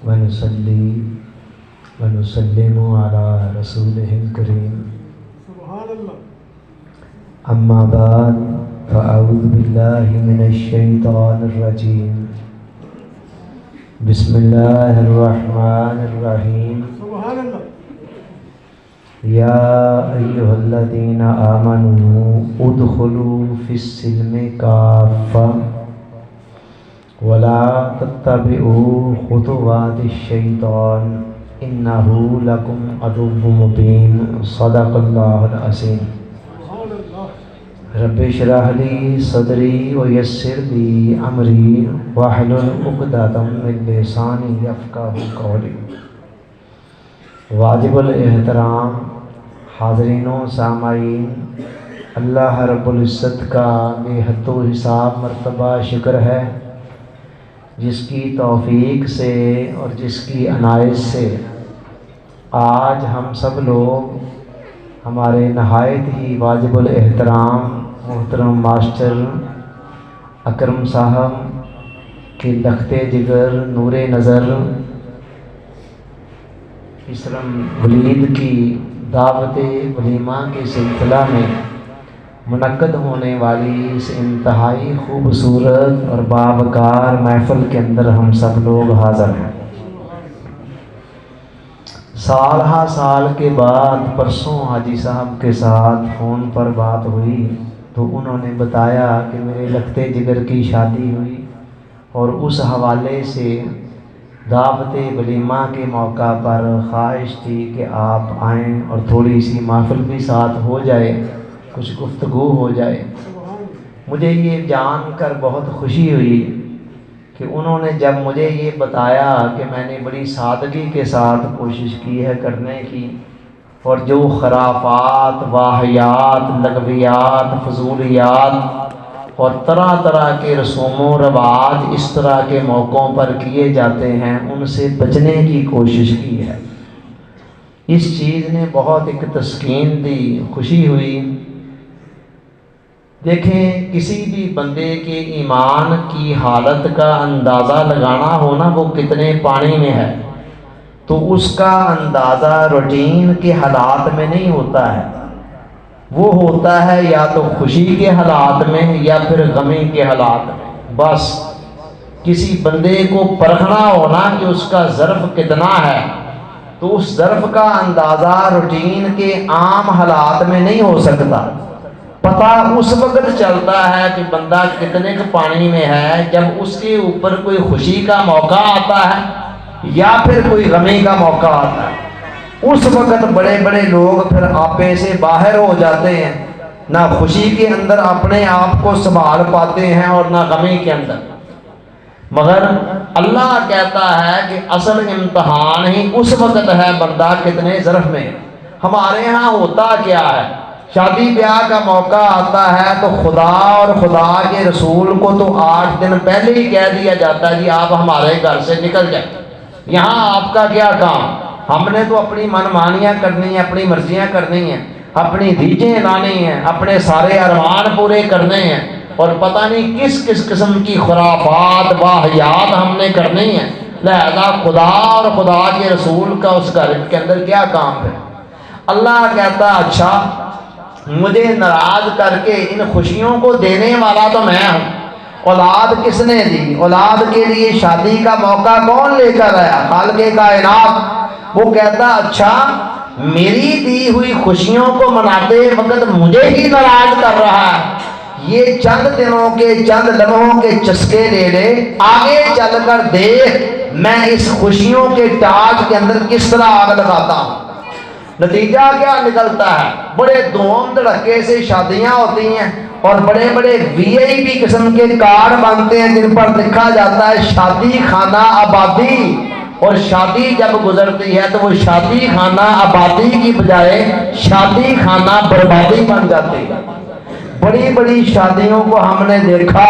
ونصلي ونسلم على رسوله الكريم سبحان الله. أما بعد فأعوذ بالله من الشيطان الرجيم بسم الله الرحمن الرحيم سبحان الله. يا أيها الذين آمنوا ادخلوا في السلم كافة ولا تتبعوا خطوات الشيطان إنه لكم عدو مبين صدق الله العظيم. سبحان الله. رب اشرح لي صدري ويسر لي أمري واحلل عقدة من لساني يفقهوا قولي. واجب الاحترام حاضرین و سامعین، اللہ رب العزت کا بے حد و حساب مرتبہ شکر ہے جس کی توفیق سے اور جس کی عنایت سے آج ہم سب لوگ ہمارے نہایت ہی واجب الاحترام محترم ماسٹر اکرم صاحب کی لخت جگر نور نظر اسرم ولید کی دعوت ولیمہ کے سلسلہ میں منعقد ہونے والی اس انتہائی خوبصورت اور باوقار محفل کے اندر ہم سب لوگ حاضر ہیں. سال ہا سال کے بعد پرسوں حاجی صاحب کے ساتھ فون پر بات ہوئی تو انہوں نے بتایا کہ میرے لخت جگر کی شادی ہوئی اور اس حوالے سے دعوت ولیمہ کے موقع پر خواہش تھی کہ آپ آئیں اور تھوڑی سی محفل بھی ساتھ ہو جائے، کچھ گفتگو ہو جائے. مجھے یہ جان کر بہت خوشی ہوئی کہ انہوں نے جب مجھے یہ بتایا کہ میں نے بڑی سادگی کے ساتھ کوشش کی ہے کرنے کی، اور جو خرافات، واہیات، لغویات، فضولیات اور طرح طرح کے رسوم و رواج اس طرح کے موقعوں پر کیے جاتے ہیں ان سے بچنے کی کوشش کی ہے. اس چیز نے بہت ایک تسکین دی، خوشی ہوئی. دیکھیں کسی بھی بندے کے ایمان کی حالت کا اندازہ لگانا ہونا وہ کتنے پانی میں ہے تو اس کا اندازہ روٹین کے حالات میں نہیں ہوتا ہے، وہ ہوتا ہے یا تو خوشی کے حالات میں یا پھر غمی کے حالات میں. بس کسی بندے کو پرکھنا ہونا کہ اس کا ظرف کتنا ہے تو اس ظرف کا اندازہ روٹین کے عام حالات میں نہیں ہو سکتا. پتہ اس وقت چلتا ہے کہ بندہ کتنے کے پانی میں ہے جب اس کے اوپر کوئی خوشی کا موقع آتا ہے یا پھر کوئی غمی کا موقع آتا ہے. اس وقت بڑے بڑے لوگ پھر آپے سے باہر ہو جاتے ہیں، نہ خوشی کے اندر اپنے آپ کو سنبھال پاتے ہیں اور نہ غمی کے اندر. مگر اللہ کہتا ہے کہ اصل امتحان ہی اس وقت ہے بندہ کتنے ظرف میں. ہمارے ہاں ہوتا کیا ہے، شادی بیاہ کا موقع آتا ہے تو خدا اور خدا کے رسول کو تو 8 دن پہلے ہی کہہ دیا جاتا ہے جی آپ ہمارے گھر سے نکل جائیں، یہاں آپ کا کیا کام. ہم نے تو اپنی من مانیاں کرنی ہیں، اپنی مرضیاں کرنی ہیں، اپنی ریجیں لانی ہیں، اپنے سارے ارمان پورے کرنے ہیں اور پتہ نہیں کس کس قسم کی خرافات واہیات ہم نے کرنی ہیں. لہذا خدا اور خدا کے رسول کا اس گھر کے اندر کیا کام ہے. اللہ کہتا اچھا مجھے ناراض کر کے ان خوشیوں کو دینے والا تو میں ہوں. اولاد کس نے دی؟ اولاد کے لیے شادی کا موقع کون لے کر آیا؟ خالق کائنات. وہ کہتا اچھا میری دی ہوئی خوشیوں کو مناتے وقت مجھے ہی ناراض کر رہا ہے. یہ چند دنوں کے چند لمحوں کے چسکے لے لے، آگے چل کر دیکھ میں اس خوشیوں کے ٹاج کے اندر کس طرح آگ لگاتا ہوں. نتیجہ کیا نکلتا ہے؟ بڑے دھوم دھڑکے سے شادیاں ہوتی ہیں اور بڑے بڑے VIP قسم کے کارڈ بنتے ہیں جن پر لکھا جاتا ہے شادی خانہ آبادی. اور شادی جب گزرتی ہے تو وہ شادی خانہ آبادی کی بجائے شادی خانہ بربادی بن جاتی ہے. بڑی بڑی شادیوں کو ہم نے دیکھا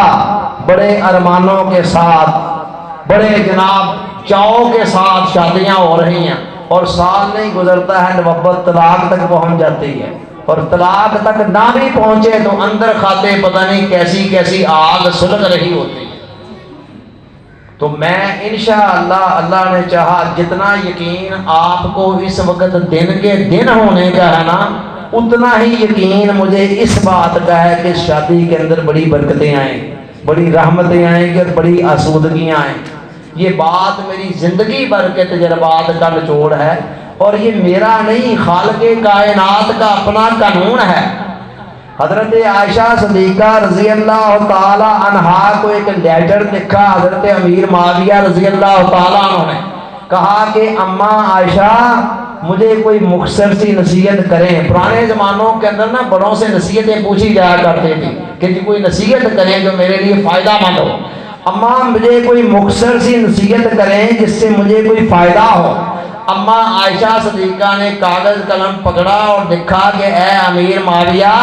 بڑے ارمانوں کے ساتھ، بڑے جناب چاؤ کے ساتھ شادیاں ہو رہی ہیں اور سال نہیں گزرتا ہے نوبت طلاق تک پہنچ جاتی ہے. اور طلاق تک نہ بھی پہنچے تو اندر کھاتے پتہ نہیں کیسی کیسی آگ سلگ رہی ہوتی ہے. تو میں انشاءاللہ اللہ نے چاہا جتنا یقین آپ کو اس وقت دن کے دن ہونے کا ہے نا، اتنا ہی یقین مجھے اس بات کا ہے کہ شادی کے اندر بڑی برکتیں آئیں، بڑی رحمتیں آئیں گی اور بڑی آسودگیاں آئیں۔ یہ بات میری زندگی بھر کے تجربات کا نچوڑ ہے، اور یہ میرا نہیں، خالق کائنات کا اپنا قانون ہے۔ حضرت عائشہ صدیقہ رضی اللہ تعالی عنہا کو ایک لیٹر لکھا حضرت امیر معاویہ رضی اللہ تعالیٰ عنہ نے، کہا کہ اماں عائشہ مجھے کوئی مختصر سی نصیحت کریں۔ پرانے زمانوں کے اندر نا بڑوں سے نصیحتیں پوچھی جایا کرتی تھی کہ جی کوئی نصیحت کریں جو میرے لیے فائدہ مند ہو۔ اماں مجھے کوئی مختصر سی نصیحت کریں جس سے مجھے کوئی فائدہ ہو۔ اماں عائشہ صدیقہ نے کاغذ قلم پکڑا اور لکھا کہ اے امیر معاویہ،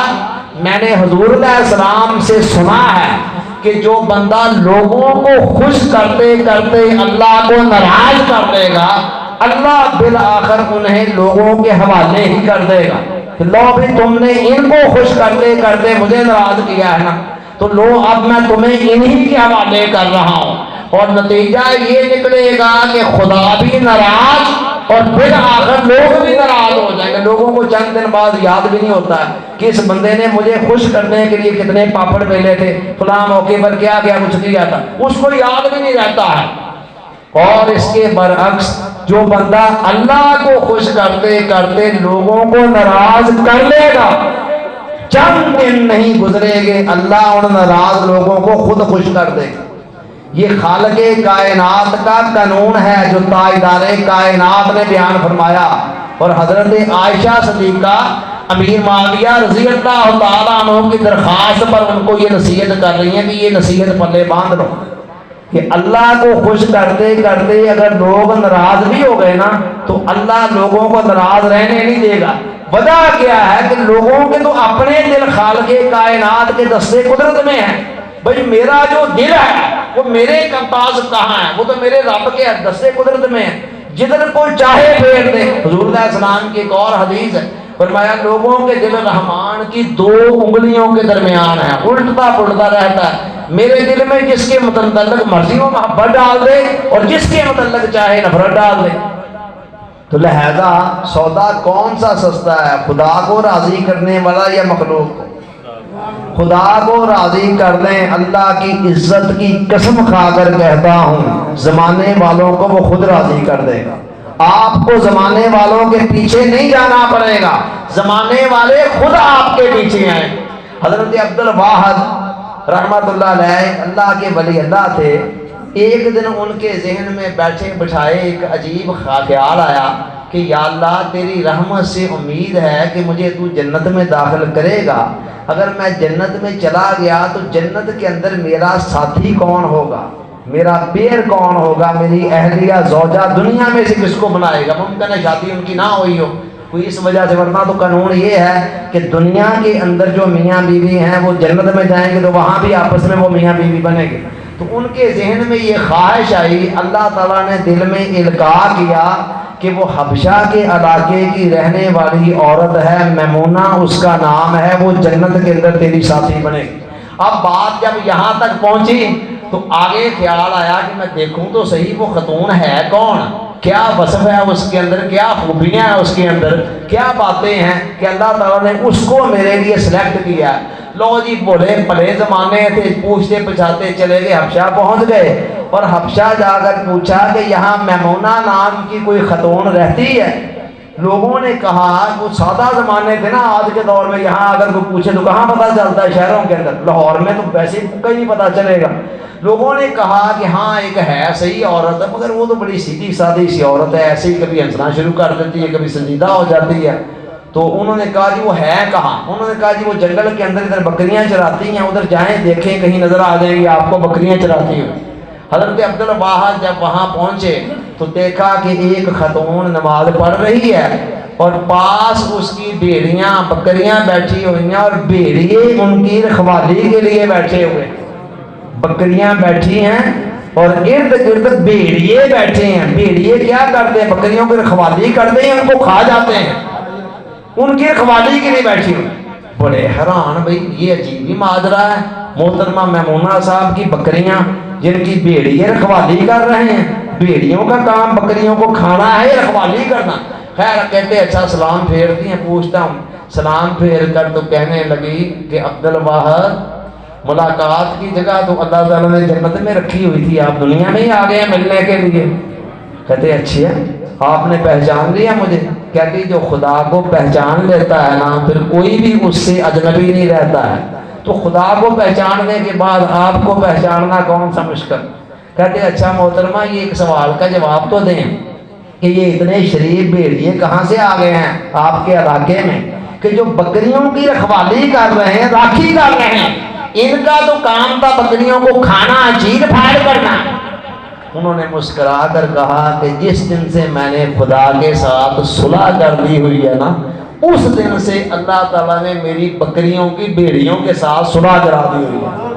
میں نے حضور علیہ السلام سے سنا ہے کہ جو بندہ لوگوں کو خوش کرتے کرتے اللہ کو ناراض کر دے گا، اللہ بالآخر انہیں لوگوں کے حوالے ہی کر دے گا۔ لو بھی تم نے ان کو خوش کرتے کرتے مجھے ناراض کیا ہے نا، تو لو اب میں تمہیں انہی کے حوالے کر رہا ہوں، اور نتیجہ یہ نکلے گا کہ خدا بھی ناراض اور پھر آخر لوگ بھی ناراض ہو جائیں گے۔ لوگوں کو چند دن بعد یاد بھی نہیں ہوتا ہے کہ اس بندے نے مجھے خوش کرنے کے لیے کتنے پاپڑ بیلے تھے، فلاں موقع پر کیا کیا کچھ کیا تھا، اس کو یاد بھی نہیں رہتا ہے۔ اور اس کے برعکس جو بندہ اللہ کو خوش کرتے کرتے لوگوں کو ناراض کر لے گا، چند دن نہیں گزرے گے اللہ ان ناراض لوگوں کو خود خوش کر دے گا۔ یہ خالق کائنات کا قانون ہے جو تاجدار کائنات نے بیان فرمایا۔ اور حضرت عائشہ صدیقہ امیر معاویہ رضی اللہ تعالیٰ عنہ کی درخواست پر ان کو یہ نصیحت کر رہی ہیں کہ یہ نصیحت پلے باندھ لو کہ اللہ کو خوش کرتے کرتے اگر لوگ ناراض بھی ہو گئے نا تو اللہ لوگوں کو ناراض رہنے نہیں دے گا۔ وجہ کیا ہے کہ لوگوں کے تو اپنے دل خالق کائنات کے دستے قدرت میں ہیں۔ بھئی میرا جو دل ہے وہ میرے کمپاس کہاں ہے، وہ تو میرے رب کے دستے قدرت میں ہے، جدھر کو چاہے پھیر دے۔ حضور علیہ السلام کی ایک اور حدیث ہے، فرمایا لوگوں کے دل رحمان کی 2 انگلیوں کے درمیان ہے، الٹتا پلٹتا رہتا ہے۔ میرے دل میں جس کے متعلق مرضی و محبت ڈال دے اور جس کے متعلق چاہے نفرت ڈال دے۔ تو لہذا سودا کون سا سستا ہے، خدا کو راضی کرنے والا یا مخلوق کو؟ خدا کو راضی کر لیں۔ اللہ کی عزت کی قسم کھا کر کہتا ہوں زمانے والوں کو وہ خود راضی کر دے گا۔ آپ کو زمانے والوں کے پیچھے نہیں جانا پڑے گا، زمانے والے خود آپ کے پیچھے آئیں۔ حضرت عبد الواحد رحمت اللہ علیہ اللہ کے ولی اللہ تھے۔ ایک دن ان کے ذہن میں بیٹھے بٹھائے ایک عجیب خیال آیا کہ یا اللہ تیری رحمت سے امید ہے کہ مجھے تو جنت میں داخل کرے گا، اگر میں جنت میں چلا گیا تو جنت کے اندر میرا ساتھی کون ہوگا، میرا پیر کون ہوگا، میری اہلیہ زوجہ دنیا میں سے کس کو بنائے گا؟ ممکن ہے شادی ان کی نہ ہوئی ہو کوئی اس وجہ سے، ورنہ تو قانون یہ ہے کہ دنیا کے اندر جو میاں بیوی ہیں وہ جنت میں جائیں گے تو وہاں بھی آپس میں وہ میاں بیوی بنے گے۔ تو ان کے ذہن میں یہ خواہش آئی، اللہ تعالیٰ نے دل میں القاء کیا کہ وہ حبشہ کے علاقے کی رہنے والی عورت ہے میمونہ اس کا نام ہے، وہ جنت کے اندر تیری ساتھی بنے گی۔ اب بات جب یہاں تک پہنچی تو آگے خیال آیا کہ میں دیکھوں تو صحیح وہ خاتون ہے کون، کیا وصف ہے اس کے اندر، کیا خوبیاں ہیں اس کے اندر، کیا باتیں ہیں کہ اللہ تعالیٰ نے اس کو میرے لیے سلیکٹ کیا ہے۔ لو جی بولے پلے زمانے تھے، پوچھتے پچھاتے چلے گئے، حبشہ پہنچ گئے اور حبشہ جا کر پوچھا کہ یہاں میمونہ نام کی کوئی خاتون رہتی ہے؟ لوگوں نے کہا وہ سادہ زمانے تھے نا، آج کے دور میں یہاں اگر کوئی پوچھے تو کہاں پتہ چلتا ہے شہروں کے اندر، لاہور میں تو ویسے کہیں پتہ چلے گا۔ لوگوں نے کہا کہ ہاں ایک ہے صحیح عورت ہے، مگر وہ تو بڑی سیدھی سادی سی عورت ہے، ایسے ہی کبھی ہنسنا شروع کر دیتی ہے، کبھی سنجیدہ ہو جاتی ہے۔ تو انہوں نے کہا جی وہ ہے کہاں؟ انہوں نے کہا جی وہ جنگل کے اندر ادھر بکریاں چراتی ہیں، ادھر جائیں دیکھیں کہیں نظر آ جائیں گی آپ کو بکریاں چراتی ہوئی۔ حضرت عبد الواحد جب وہاں پہنچے تو دیکھا کہ ایک خاتون نماز پڑھ رہی ہے اور پاس اس کی بھیڑیاں بکریاں بیٹھی ہوئی ہیں اور بھیڑیے ان کی رکھوالی کے لیے بیٹھے ہوئے، بکریاں بیٹھی ہیں اور ارد گرد بھیڑیے بیٹھے ہیں۔ بھیڑیے کیا کرتے ہیں؟ بکریوں کی رکھوالی کرتے ہیں، ان کو کھا جاتے ہیں، ان کی رکھوالی کے لیے بیٹھی ہوئی۔ بڑے حیران، بھئی یہ عجیب ہی ماجرا ہے، محترمہ میمونہ صاحب کی بکریاں جن کی بھیڑیے رکھوالی کر رہے ہیں. بھیڑیوں کا کام بکریوں کو کھانا ہے، رکھوالی کرنا. خیر کہتے اچھا سلام پھیرتی ہیں. پوچھتا ہوں سلام پھیر کر تو کہنے لگی کہ عبد الواحد ملاقات کی جگہ تو اللہ تعالیٰ نے جنت میں رکھی ہوئی تھی، آپ دنیا میں ہی آ گئے ہیں ملنے کے لیے. کہتے اچھا آپ نے پہچان لیا مجھے؟ کہتی جو خدا کو پہچان لیتا ہے نا پھر کوئی بھی اس سے اجنبی نہیں رہتا ہے. تو خدا کو پہچاننے کے بعد آپ کو پہچاننا کون سا مشکل. کہتے اچھا محترمہ یہ ایک سوال کا جواب تو دیں کہ یہ اتنے شریف بھیڑیے کہاں سے آ گئے ہیں آپ کے علاقے میں کہ جو بکریوں کی رکھوالی کر رہے ہیں، راکھی کر رہے ہیں؟ ان کا تو کام تھا بکریوں کو کھانا، چیر پھاڑ کرنا. انہوں نے مسکرا کر کہا کہ جس دن سے میں نے خدا کے ساتھ صلح کر لی ہوئی ہے نا، اس دن سے اللہ تعالیٰ نے میری بکریوں کی بھیڑیوں کے ساتھ صلح کرا دی ہوئی ہے.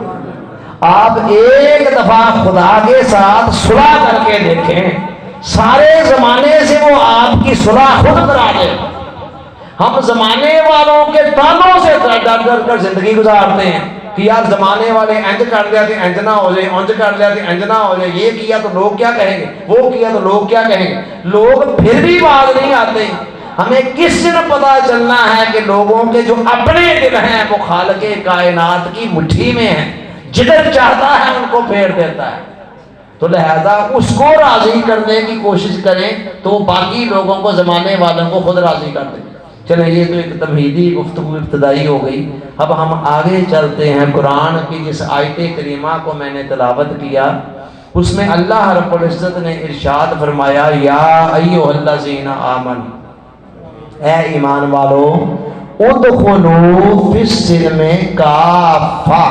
آپ ایک دفعہ خدا کے ساتھ صلح کر کے دیکھیں، سارے زمانے سے وہ آپ کی صلح خود کرا دے. ہم زمانے والوں کے تانوں سے ڈر ڈر کر زندگی گزارتے ہیں کہ یار زمانے والے انج کر لیا تو انج نہ ہو جائے، انج کر لیا تو انج نہ ہو جائے، یہ کیا تو لوگ کیا کہیں گے، وہ کیا تو لوگ کیا کہیں گے. لوگ پھر بھی باز نہیں آتے. ہمیں کس دن پتا چلنا ہے کہ لوگوں کے جو اپنے دل ہیں وہ خالق کائنات کی مٹھی میں ہیں، جدھر چاہتا ہے ان کو پھیر دیتا ہے. تو لہذا اس کو راضی کرنے کی کوشش کریں تو باقی لوگوں کو، زمانے والوں کو خود راضی کر دیں. چلیں یہ تو ایک تمہیدی گفتگو ابتدائی ہو گئی. اب ہم آگے چلتے ہیں. قرآن کی جس آیت کریمہ کو میں نے تلاوت کیا اس میں اللہ رب العزت نے ارشاد فرمایا یا ایھا الذین آمنوا، اے ایمان والو، ادخلوا فی السلم کافہ.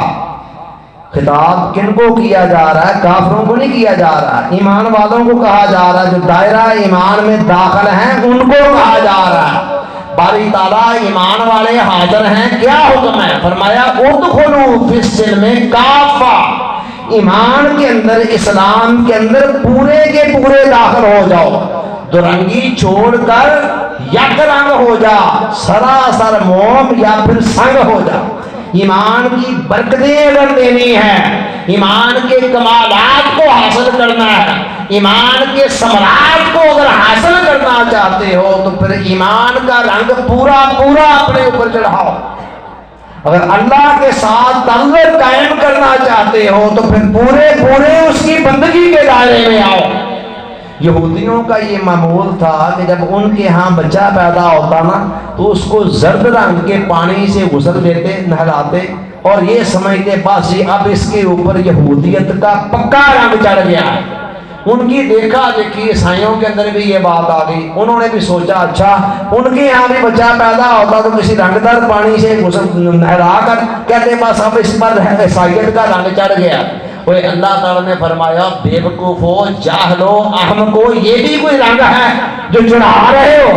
خطاب کن کو کیا جا رہا ہے؟ کافروں کو نہیں کیا جا رہا، ایمان والوں کو کہا جا رہا ہے. جو دائرہ ایمان میں داخل ہیں ان کو کہا جا رہا ہے. باری تعالیٰ ایمان والے حاضر ہیں، کیا حکم ہے؟ فرمایا ادخلوا فی السلم کافہ. ایمان کے اندر، اسلام کے اندر پورے کے پورے داخل ہو جاؤ. دو رنگی چھوڑ کر یک رنگ ہو جا، سراسر موم یا پھر سنگ ہو جا. ایمان کی برکتیں اگر لینی ہے، ایمان کے کمالات کو حاصل کرنا ہے، ایمان کے ثمرات کو اگر حاصل کرنا چاہتے ہو تو پھر ایمان کا رنگ پورا پورا اپنے اوپر چڑھاؤ. اگر اللہ کے ساتھ تعلق قائم کرنا چاہتے ہو تو پھر پورے پورے اس کی بندگی کے دائرے میں آؤ. یہودیوں کا یہ معمول تھا کہ جب ان کے ہاں بچہ پیدا ہوتا نا تو اس کو زرد رنگ کے پانی سے غسل دیتے، نہلاتے، اور یہ سمجھتے بس جی اب اس کے اوپر یہودیت کا پکا رنگ چڑھ گیا ہے. ان کی دیکھا دیکھی عیسائیوں کے اندر بھی یہ بات آ گئی. انہوں نے بھی سوچا اچھا ان کے یہاں بھی بچہ پیدا ہوتا تو کسی رنگدار پانی سے غسل نہلا کر کہتے بس اب اس پر عیسائیت کا رنگ چڑھ گیا. وہ اللہ تعالیٰ نے فرمایا بے وقوفو، جاہلو، احمقو، یہ بھی کوئی رنگ ہے جو چڑھا رہے ہو؟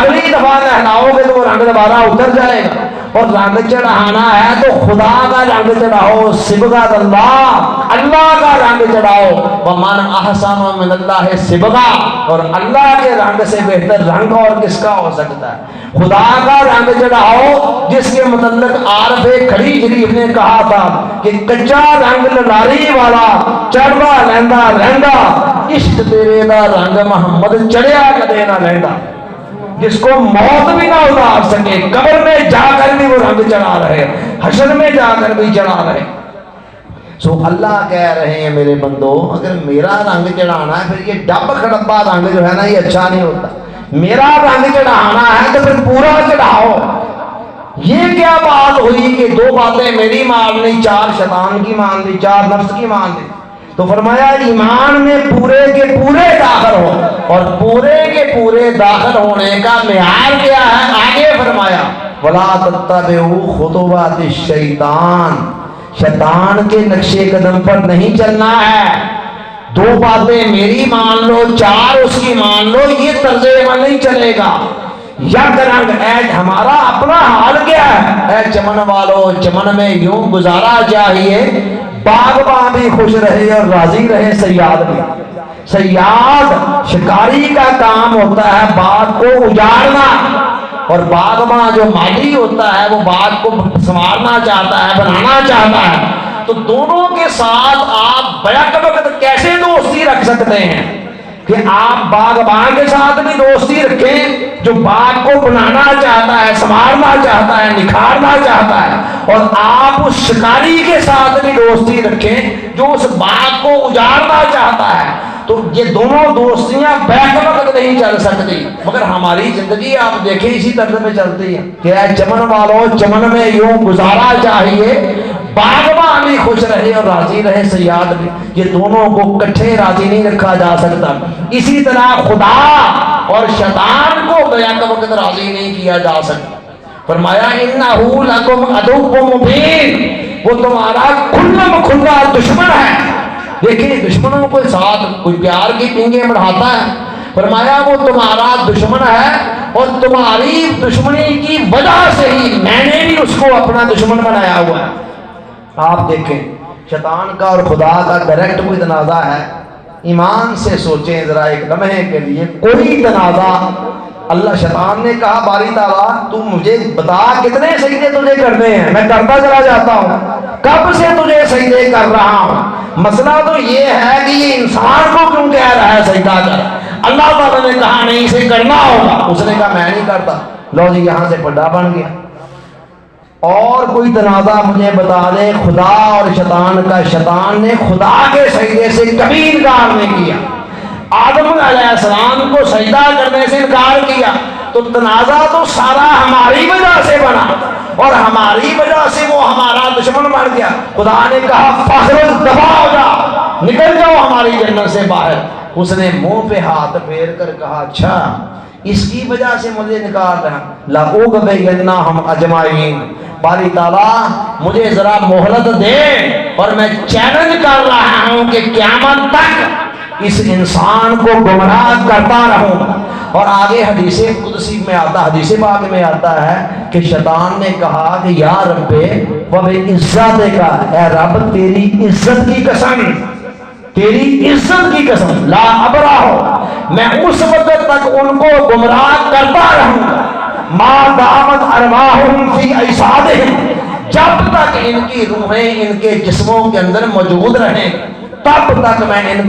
اگلی دفعہ نہلاؤ گے تو وہ رنگ دوبارہ اتر جائے گا. اور رنگ چڑھانا ہے تو خدا کا رنگ چڑھاؤ، صبغۃ اللہ، اللہ کا رنگ چڑھاؤ. ومن احسن من اللہ صبغہ، اور اللہ کے رنگ سے بہتر رنگ اور کس کا ہو سکتا ہے؟ خدا کا رنگ چڑھاؤ جس کے متعلق عارف کھڑی شریف نے کہا تھا کہ کچا رنگ لڑاری والا چڑھوا لیندا رہندا، عشق تیرے دا رنگ محمد چڑھیا کدے نہ لیندا. جس کو موت بھی نہ اتار سکے، قبر میں جا کر بھی وہ رنگ چڑھا رہے، حشر میں جا کر بھی چڑھا رہے. سو اللہ کہہ رہے ہیں میرے بندو اگر میرا رنگ چڑھانا ہے پھر یہ ڈب کھڑبا رنگ جو ہے نا یہ اچھا نہیں ہوتا. میرا رنگ چڑھانا ہے تو پھر پورا چڑھاؤ. یہ کیا بات ہوئی کہ دو باتیں میری مان لی، چار شیطان کی مان لی، چار نفس کی مان لی؟ تو فرمایا ایمان میں پورے کے پورے داخل ہو. اور پورے کے پورے داخل ہونے کا معیار کیا ہے؟ آگے فرمایا وَلَا تَتَّبِعُوا خُطُوَاتِ الشَّيْطَانِ، شیطان کے نقشے قدم پر نہیں چلنا ہے. دو باتیں میری مان لو، چار اس کی مان لو، یہ طرز عمل نہیں چلے گا. یک رنگ، اے ہمارا اپنا حال کیا ہے؟ اے چمن والو، چمن میں یوں گزارا چاہیے باغباں بھی خوش رہے اور راضی رہے، صیاد بھی. صیاد شکاری کا کام ہوتا ہے باغ کو اجاڑنا، اور باغباں جو مالی ہوتا ہے وہ باغ کو سنوارنا چاہتا ہے، بنانا چاہتا ہے. تو دونوں کے ساتھ آپ بیک وقت کیسے دوستی رکھ سکتے ہیں کہ آپ باغبان کے ساتھ بھی دوستی رکھیں جو باغ کو بنانا چاہتا ہے، سنوارنا چاہتا ہے، نکھارنا چاہتا ہے، اور آپ اس شکاری کے ساتھ بھی دوستی رکھیں جو اس باغ کو اجاڑنا چاہتا ہے۔ تو یہ دونوں دوستیاں بیک وقت نہیں چل سکتی، مگر ہماری زندگی آپ دیکھیں اسی طرح میں چلتی ہے کہ اے چمن والوں، چمن میں یوں گزارا چاہیے، باغبان بھی خوش رہے اور راضی رہے، صیاد بھی، یہ دونوں کو کٹھے راضی نہیں رکھا جا سکتا۔ اسی طرح خدا اور شیطان کو بیک وقت راضی نہیں کیا جا سکتا۔ فرمایا انہو لکم عدو مبین، وہ تمہارا کھلم کھلا دشمن ہے۔ دیکھیں دشمنوں کے ساتھ کوئی پیار کی پنگیں بڑھاتا ہے، فرمایا وہ تمہارا دشمن ہے، اور تمہاری دشمنی کی وجہ سے ہی میں نے بھی اس کو اپنا دشمن بنایا ہوا ہے۔ آپ دیکھیں شیطان کا اور خدا کا ڈائریکٹ کوئی تنازع ہے؟ ایمان سے سوچیں ذرا ایک لمحے کے لیے، کوئی تنازع؟ اللہ شیطان نے کہا باری تعالیٰ تو مجھے بتا کتنے سجدے تجھے کرنے ہیں، میں کرتا چلا جاتا ہوں، کب سے تجھے سجدے کر رہا ہوں۔ مسئلہ تو یہ ہے کہ یہ انسان کو کیوں کہہ رہا ہے سجدہ کر؟ اللہ تعالیٰ نے کہا نہیں اسے کرنا ہوگا، اس نے کہا میں نہیں کرتا، لو جی یہاں سے پڈا بن گیا۔ اور کوئی تنازع مجھے بتا دے خدا اور شیطان کا؟ شیطان نے خدا کے سجدے سے کبھی انکار نہیں کیا، آدم علیہ السلام کو سجدہ کرنے سے انکار کیا، تو تنازع تو سارا ہماری وجہ سے بنا، اور ہماری وجہ سے وہ ہمارا دشمن بن گیا۔ خدا نے کہا فخرج دفع ہو جا، نکل جاؤ ہماری جنت سے باہر۔ اس نے منہ پہ ہاتھ پھیر کر کہا اچھا اس کی وجہ سے مجھے نکال رہا، لَأُغْوِيَنَّهُمْ أَجْمَعِينَ، باری تعالیٰ مجھے ذرا مہلت دے، اور میں چیلنج کر رہا ہوں کہ قیامت تک اس انسان کو گمراہ کرتا رہوں گا۔ اور آگے حدیث قدسی میں آتا، حدیث پاک میں آتا ہے کہ شیطان نے کہا کہ یا رب وَبِعِزَّتِ کا، اے رب تیری عزت کی قسم، تیری عزت کی قسم، لا ابرح، میں اس وقت تک ان کو گمراہ کرتا رہوں گا، ما دامت ارواحهم فی اجسادہم، جب تک ان کی روحیں ان کے جسموں کے اندر موجود رہیں تب تک میں ان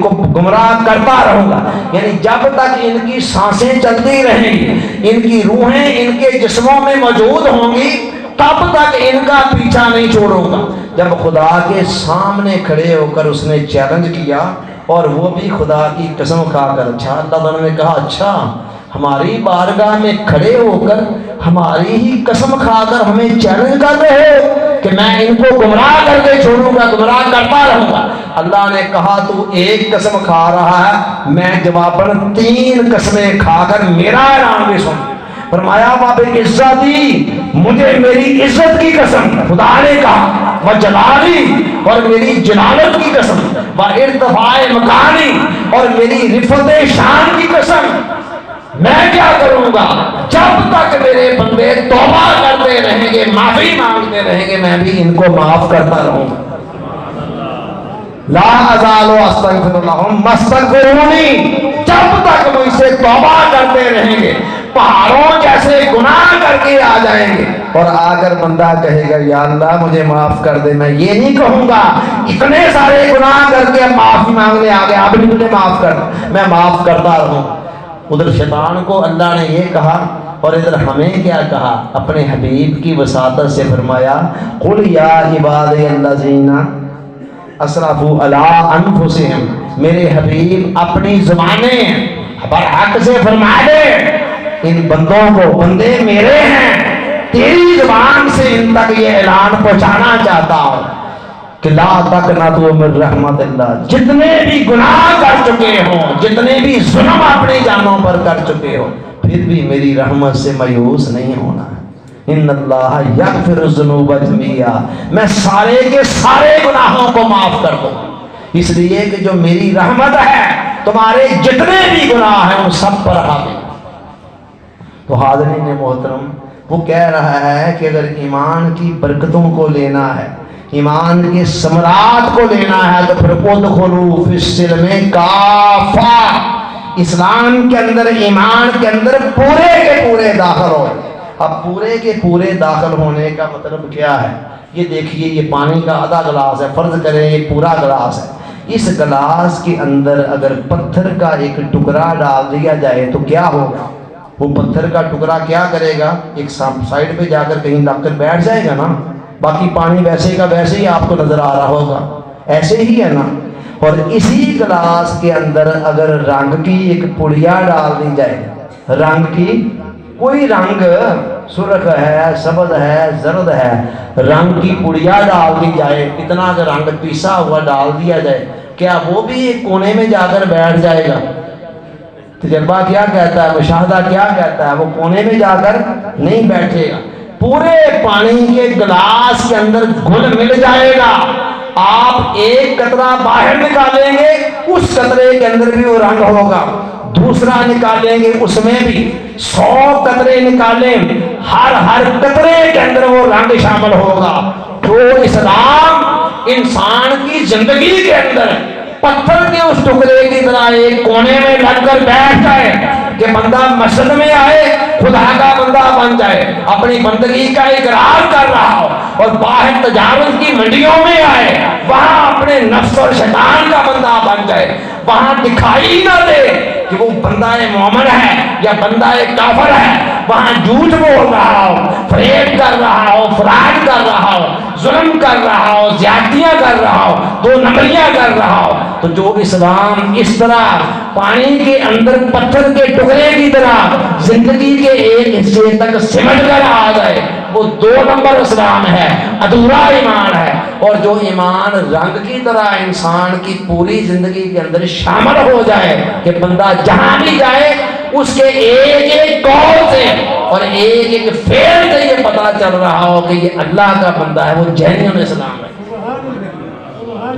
کو گمراہ کرتا رہوں گا۔ یعنی جب تک ان کی سانسیں چلتی رہیں گی، ان کی روحیں ان کے جسموں میں موجود ہوں گی، تب تک ان کا پیچھا نہیں چھوڑوں گا۔ جب خدا کے سامنے کھڑے ہو کر اس نے چیلنج کیا، اور وہ بھی خدا کی قسم کھا کر، اچھا اللہ تعالیٰ نے کہا اچھا ہماری بارگاہ میں کھڑے ہو کر ہماری ہی قسم کھا کر ہمیں چیلنج کر رہے ہو کہ میں ان کو گمراہ کر کے چھوڑوں گا، گمراہ کرتا رہوں گا۔ اللہ نے کہا تو ایک قسم کھا رہا ہے، میں جواباً 3 قسمیں کھا کر میرا اعلان بھی سن۔ فرمایا وَبِعِزَّتِي، مجھے میری عزت کی قسم، خدا نے کہا، وَجَلَالِي، اور میری جلالت کی قسم، وَارْتِفَاعِ مَكَانِي، اور میری رفعت شان کی قسم، میں کیا کروں گا جب تک میرے بندے توبہ کرتے رہیں گے، معافی مانگتے رہیں گے، میں بھی ان کو معاف کرتا رہوں گا۔ لا ازال استغفر لهم ما استغفرونی، جب تک مجھ سے توبہ کرتے رہیں گے، پہاڑوں جیسے گناہ کر کے آ جائیں گے، اور آ کر بندہ کہے گا یا اللہ مجھے معاف کر دے، میں یہ نہیں کہوں گا اتنے سارے گناہ کر کے معافی مانگنے آ گیا، اب مجھے معاف کر، میں معاف کرتا رہوں۔ ادھر شیطان کو اللہ نے یہ کہا، اور ادھر ہمیں کیا کہا؟ اپنے حبیب کی وساطت سے فرمایا قل یا عبادی الذین اسرفوا علی انفسہم، میرے حبیب اپنی زبانیں برحق سے فرما دے ان بندوں کو، بندے میرے ہیں، تیری زبان سے ان تک یہ اعلان پہنچانا چاہتا ہوں کہ لا تقنطوا من رحمت اللہ، جتنے بھی گناہ کر چکے ہوں، جتنے بھی ظلم اپنی جانوں پر کر چکے ہو، پھر بھی میری رحمت سے مایوس نہیں ہونا۔ ان اللہ یغفر الذنوب جميعا، میں سارے کے سارے گناہوں کو معاف کر دوں، اس لیے کہ جو میری رحمت ہے تمہارے جتنے بھی گناہ ہیں ان سب پر حاوی۔ تو حاضرین محترم، وہ کہہ رہا ہے کہ اگر ایمان کی برکتوں کو لینا ہے، ایمان کے ثمرات کو لینا ہے، تو پھر ادخلوا فی السلم کافہ، اسلام کے اندر، ایمان کے اندر پورے کے پورے داخل ہو، اب پورے کے پورے داخل ہونے کا مطلب کیا ہے؟ یہ دیکھیے، یہ پانی کا آدھا گلاس ہے، فرض کریں یہ پورا گلاس ہے، اس گلاس کے اندر اگر پتھر کا ایک ٹکڑا ڈال دیا جائے تو کیا ہوگا؟ وہ پتھر کا ٹکڑا کیا کرے گا؟ ایک سائڈ پہ جا کر کہیں لگ کر بیٹھ جائے گا نا، باقی پانی ویسے کا ویسے ہی آپ کو نظر آ رہا ہوگا، ایسے ہی ہے نا۔ اور اسی گلاس کے اندر اگر رنگ کی ایک پڑیا ڈال دی جائے، رنگ کی کوئی رنگ، سرخ ہے، سبز ہے، زرد ہے، رنگ کی پڑیا ڈال دی جائے، اتنا اگر رنگ پیسا ہوا ڈال دیا جائے، کیا وہ بھی ایک کونے میں جا کر بیٹھ جائے گا؟ تجربہ کیا کہتا ہے، مشاہدہ کیا کہتا ہے؟ وہ کونے میں جا کر نہیں بیٹھے گا، پورے پانی کے گلاس کے اندر گھل مل جائے گا۔ آپ ایک قطرہ باہر نکالیں گے، اس قطرے کے اندر بھی وہ رنگ ہوگا، دوسرا نکالیں گے اس میں بھی، 100 قطرے نکالیں، ہر قطرے کے اندر وہ رنگ شامل ہوگا۔ تو اسلام انسان کی زندگی کے اندر پتھر کے اس ٹکڑے کی طرح ایک کونے میں لگ کر بیٹھ جائے کہ بندہ مسجد میں آئے خدا کا بندہ بن جائے، اپنی بندگی کا اقرار کر رہا ہو، اور باہر تجارت کی منڈیوں میں آئے وہاں اپنے نفس اور شیطان کا بندہ بن جائے، وہاں دکھائی نہ دے کہ وہ بندہ مومن ہے یا بندہ کافر ہے، وہاں جھوٹ بول رہا ہو، فریب کر رہا ہو، فراڈ کر رہا ہو، ظلم کر رہا ہو، زیادتیاں کر رہا ہو، 2 نمبریاں کر رہا ہو۔ تو جو اسلام اس طرح پانی کے اندر پتھر کے ٹکڑے کی طرح زندگی کے ایک حصے تک سمٹ کر آ جائے، وہ 2 نمبر اسلام ہے، ادھورا ایمان ہے۔ اور جو ایمان رنگ کی طرح انسان کی پوری زندگی کے اندر شامل ہو جائے کہ بندہ جہاں بھی جائے اس کے ایک ایک قول سے اور ایک ایک فعل سے یہ پتہ چل رہا ہو کہ یہ اللہ کا بندہ ہے، وہ جینیون اسلام ہے۔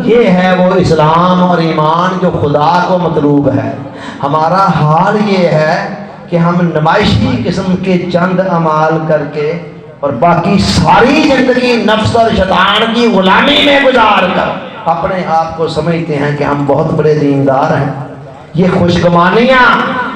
یہ ہے وہ اسلام اور ایمان جو خدا کو مطلوب ہے۔ ہمارا حال یہ ہے کہ ہم نمائشی قسم کے چند اعمال کر کے اور باقی ساری زندگی نفس اور شیطان کی غلامی میں گزار کر اپنے آپ کو سمجھتے ہیں کہ ہم بہت بڑے دیندار ہیں۔ یہ خوشگمانیاں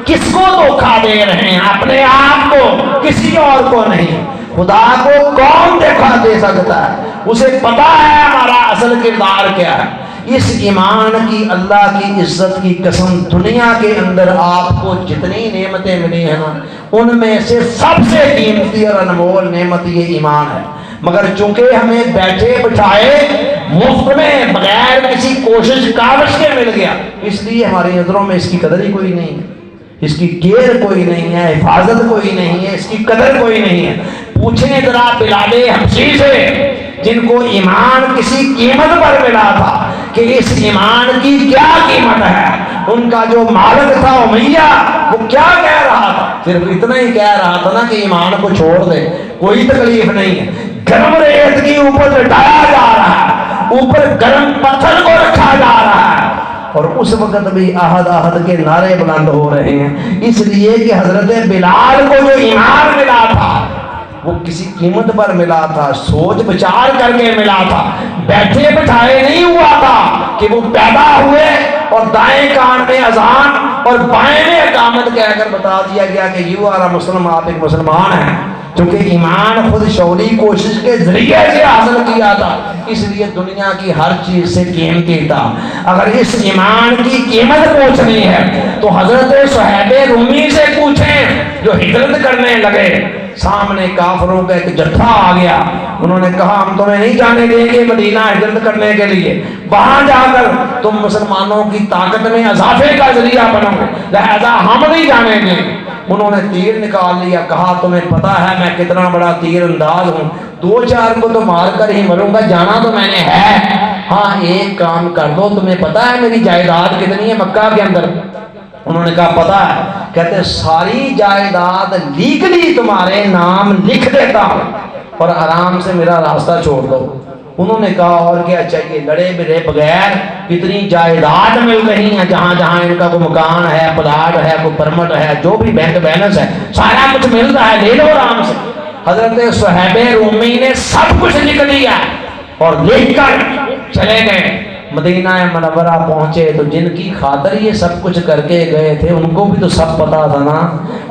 کس کو دھوکہ دے رہے ہیں؟ اپنے آپ کو، کسی اور کو نہیں۔ خدا کو کون دھوکہ دے سکتا ہے؟ اسے پتا ہے ہمارا اصل کردار کیا ہے۔ اس ایمان کی، اللہ کی عزت کی قسم، دنیا کے اندر آپ کو جتنی نعمتیں ملی ہیں نا، ان میں سے سب سے قیمتی اور انمول نعمت یہ ایمان ہے۔ مگر چونکہ ہمیں بیٹھے بٹھائے مفت میں بغیر کسی کوشش کاوش کے مل گیا، اس لیے ہماری نظروں میں اس کی قدر ہی کوئی نہیں ہے، اس کی کیئر کوئی نہیں ہے، حفاظت کوئی نہیں ہے، اس کی قدر کوئی نہیں ہے۔ پوچھیں ذرا بلال حبشی سے، جن کو ایمان کسی قیمت پر ملا تھا، کہ اس ایمان کی کیا قیمت ہے۔ ان کا جو مالک تھا امیہ، وہ کیا کہہ رہا تھا؟ صرف اتنا ہی کہہ رہا تھا نا کہ ایمان کو چھوڑ دے، کوئی تکلیف نہیں ہے۔ گرم ریت کی اوپر لٹایا جا رہا ہے، اوپر گرم پتھر کو رکھا جا رہا ہے، اور اس وقت بھی احد احد کے نعرے بلند ہو رہے ہیں، اس لیے کہ حضرت بلال کو جو ایمان ملا تھا وہ کسی قیمت پر ملا تھا، سوچ بچار کر کے ملا تھا، بیٹھے بٹھائے نہیں ہوا تھا کہ وہ پیدا ہوئے اور دائیں کان میں اذان اور بائیں میں اقامت کہہ کر بتا دیا گیا کہ یو آر مسلم، آپ ایک مسلمان ہیں۔ کیونکہ ایمان خود شعوری کوشش کے ذریعے سے حاصل کیا تھا، اس لیے دنیا کی ہر چیز سے قیمتی تھا۔ اگر اس ایمان کی قیمت پوچھنی ہے تو حضرت صہیب رومی سے پوچھیں جو ہجرت کرنے لگے، سامنے کافروں کا ایک جتھا آ گیا، انہوں نے کہا ہم تمہیں نہیں جانے دیں گے مدینہ ہجرت کرنے کے لیے، وہاں جا کر تم مسلمانوں کی طاقت میں اضافے کا ذریعہ بنو، لہذا ہم نہیں جانے دیں۔ انہوں نے تیر نکال لیا، کہا تمہیں پتا ہے میں کتنا بڑا تیر انداز ہوں، 2-4 کو تو مار کر ہی مروں گا، جانا تو میں نے ہے۔ ہاں ایک کام کر دو، تمہیں پتا ہے میری جائیداد کتنی ہے مکہ کے اندر؟ انہوں نے کہا پتا ہے۔ کہتے ساری جائیداد لیگلی تمہارے نام لکھ دیتا ہوں اور آرام سے میرا راستہ چھوڑ دو۔ انہوں نے کہا اور کیا چاہیے، لڑے بڑے بغیر کتنی جائیداد مل رہی ہیں، جہاں جہاں ان کا کوئی مکان ہے، پلاٹ ہے، کوئی پرمٹ ہے، جو بھی بینک بیلنس ہے، سارا کچھ مل رہا ہے، لے لو آرام سے۔ حضرت صہیب رومی نے سب کچھ لکھ لیا اور لکھ کر چلے گئے، مدینہ منورہ پہنچے تو جن کی خاطر یہ سب کچھ کر کے گئے تھے ان کو بھی تو سب پتا تھا نا۔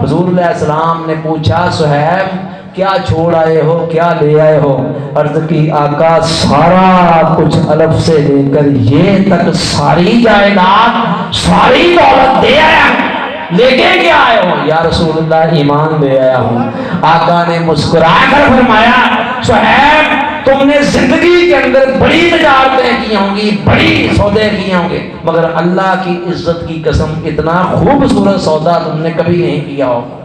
حضور علیہ السلام نے پوچھا صہیب کیا چھوڑ آئے ہو، کیا لے آئے ہو؟ عرض کی آقا سارا کچھ الف سے لے کر یہ تک ساری جائیداد ساری دولت دے آیا، لے کے کیا آئے ہو؟ یا رسول اللہ ایمان لے آیا ہوں۔ آقا نے مسکرا کر فرمایا صہیب تم نے زندگی کے اندر بڑی تجارتیں کی ہوں گی، بڑی سودے کیے ہوں گے، مگر اللہ کی عزت کی قسم اتنا خوبصورت سودا تم نے کبھی نہیں کیا ہوگا۔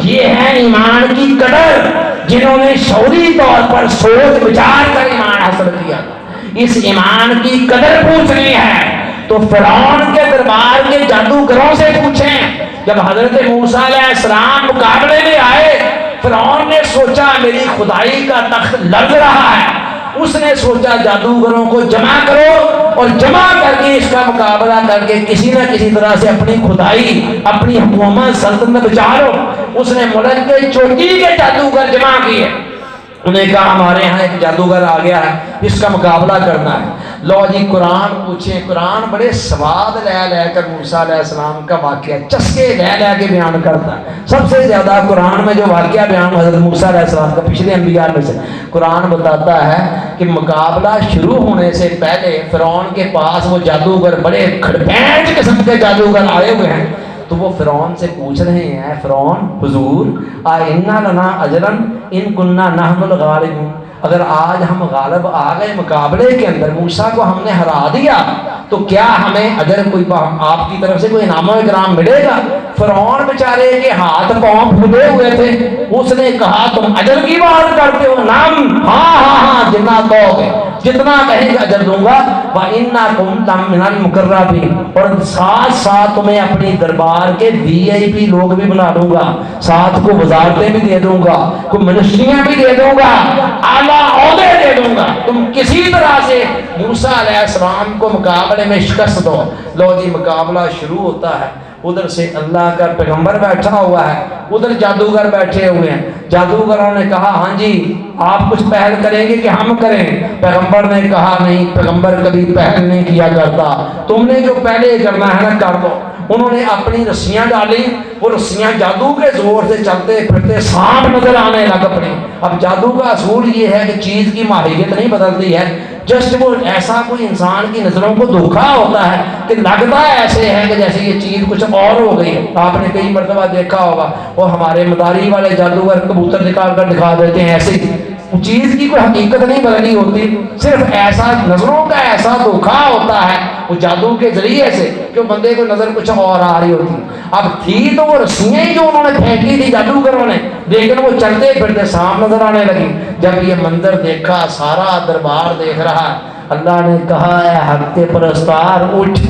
یہ ہے ایمان کی قدر، جنہوں نے شعوری طور پر سوچ بچار کر ایمان حاصل کیا۔ اس ایمان کی قدر پوچھنی ہے تو فرعون کے دربار کے جادوگروں سے پوچھیں۔ جب حضرت موسیٰ علیہ السلام مقابلے میں آئے، فرعون نے سوچا میری خدائی کا تخت لرز رہا ہے، اس نے سوچا جادوگروں کو جمع کرو اور جمع کر کے اس کا مقابلہ کر کے کسی نہ کسی طرح سے اپنی خدائی، اپنی حکومت، سلطنت بچا لو۔ اس نے ملک کے چوٹی کے جادوگر جمع کیے، انہیں کہا ہمارے ہاں ایک جادوگر آ گیا ہے، اس کا مقابلہ کرنا ہے۔ لو جی قرآن پوچھیں، قرآن بڑے سواد لے لے کر موسیٰ علیہ السلام کا واقعہ چسکے لے لے کے بیان کرتا ہے۔ سب سے زیادہ قرآن میں جو واقعہ بیان حضرت موسیٰ علیہ السلام کا پچھلے انبیاء میں سے، قرآن بتاتا ہے کہ مقابلہ شروع ہونے سے پہلے فرعون کے پاس وہ جادوگر بڑے کھڑپینچ قسم کے جادوگر آئے ہوئے ہیں، تو وہ فرعون سے پوچھ رہے ہیں فرعون حضور آئنا لنا اجرن ان کننا نحن الغالبون، اگر آج ہم غالب آ گئے مقابلے کے اندر، موسیٰ کو ہم نے ہرا دیا، تو کیا ہمیں اجر کوئی آپ کی طرف سے کوئی انعام و اکرام ملے گا؟ فرعون بیچارے کے ہاتھ پاؤں پھولے ہوئے تھے، اس نے کہا تم اجر کی بات کرتے ہو؟ نام ہاں ہاں ہاں جتنا کہو گے، جتنا کہیں گا اجر دوں گا۔ وَإِنَّكُمْ لَمِنَ الْمُقَرَّبِينَ، اور ساتھ ساتھ تمہیں اپنی دربار کے VIP لوگ بھی بنا دوں گا، ساتھ کو وزارتیں بھی دے دوں گا، کو منسٹریاں بھی دے دوں گا، اعلیٰ عہدے دے دوں گا، تم کسی طرح سے موسیٰ علیہ السلام کو مقابلے میں شکست دو۔ لو جی مقابلہ شروع ہوتا ہے، ادھر سے اللہ کا پیغمبر بیٹھا ہوا ہے، ادھر جادوگر بیٹھے ہوئے ہیں۔ جادوگروں نے کہا ہاں جی آپ کچھ پہل کریں گے کہ ہم کریں؟ پیغمبر نے کہا نہیں، پیغمبر کبھی پہل نہیں کیا کرتا، تم نے جو پہلے کرنا ہے نا کر دو۔ انہوں نے اپنی رسیاں ڈالی، وہ رسیاں جادو کے زور سے چلتے پھرتے سانپ نظر آنے لگ پڑے۔ اب جادو کا اصول یہ ہے کہ چیز کی ماہیت نہیں بدلتی ہے، جسٹ وہ ایسا کوئی انسان کی نظروں کو دھوکا ہوتا ہے کہ لگتا ایسے ہے کہ جیسے یہ چیز کچھ اور ہو گئی ہے۔ آپ نے کئی مرتبہ دیکھا ہوگا وہ ہمارے مداری والے جادوگر کبوتر نکال کر دکھا دیتے ہیں، ایسے چیز کی کوئی حقیقت نہیں بدلی ہوتی، صرف ایسا نظروں کا ایسا دھوکا ہوتا ہے وہ جادو کے ذریعے سے کہ بندے کو نظر کچھ اور آ رہی ہوتی۔ اب تھی تو وہ رسیاں ہی جو انہوں نے پھینکی تھی جادوگروں نے، لیکن وہ چلتے پھرتے سانپ نظر آنے لگی۔ جب یہ منظر دیکھا، سارا دربار دیکھ رہا، اللہ نے کہا اے حق کے پرستار اٹھ،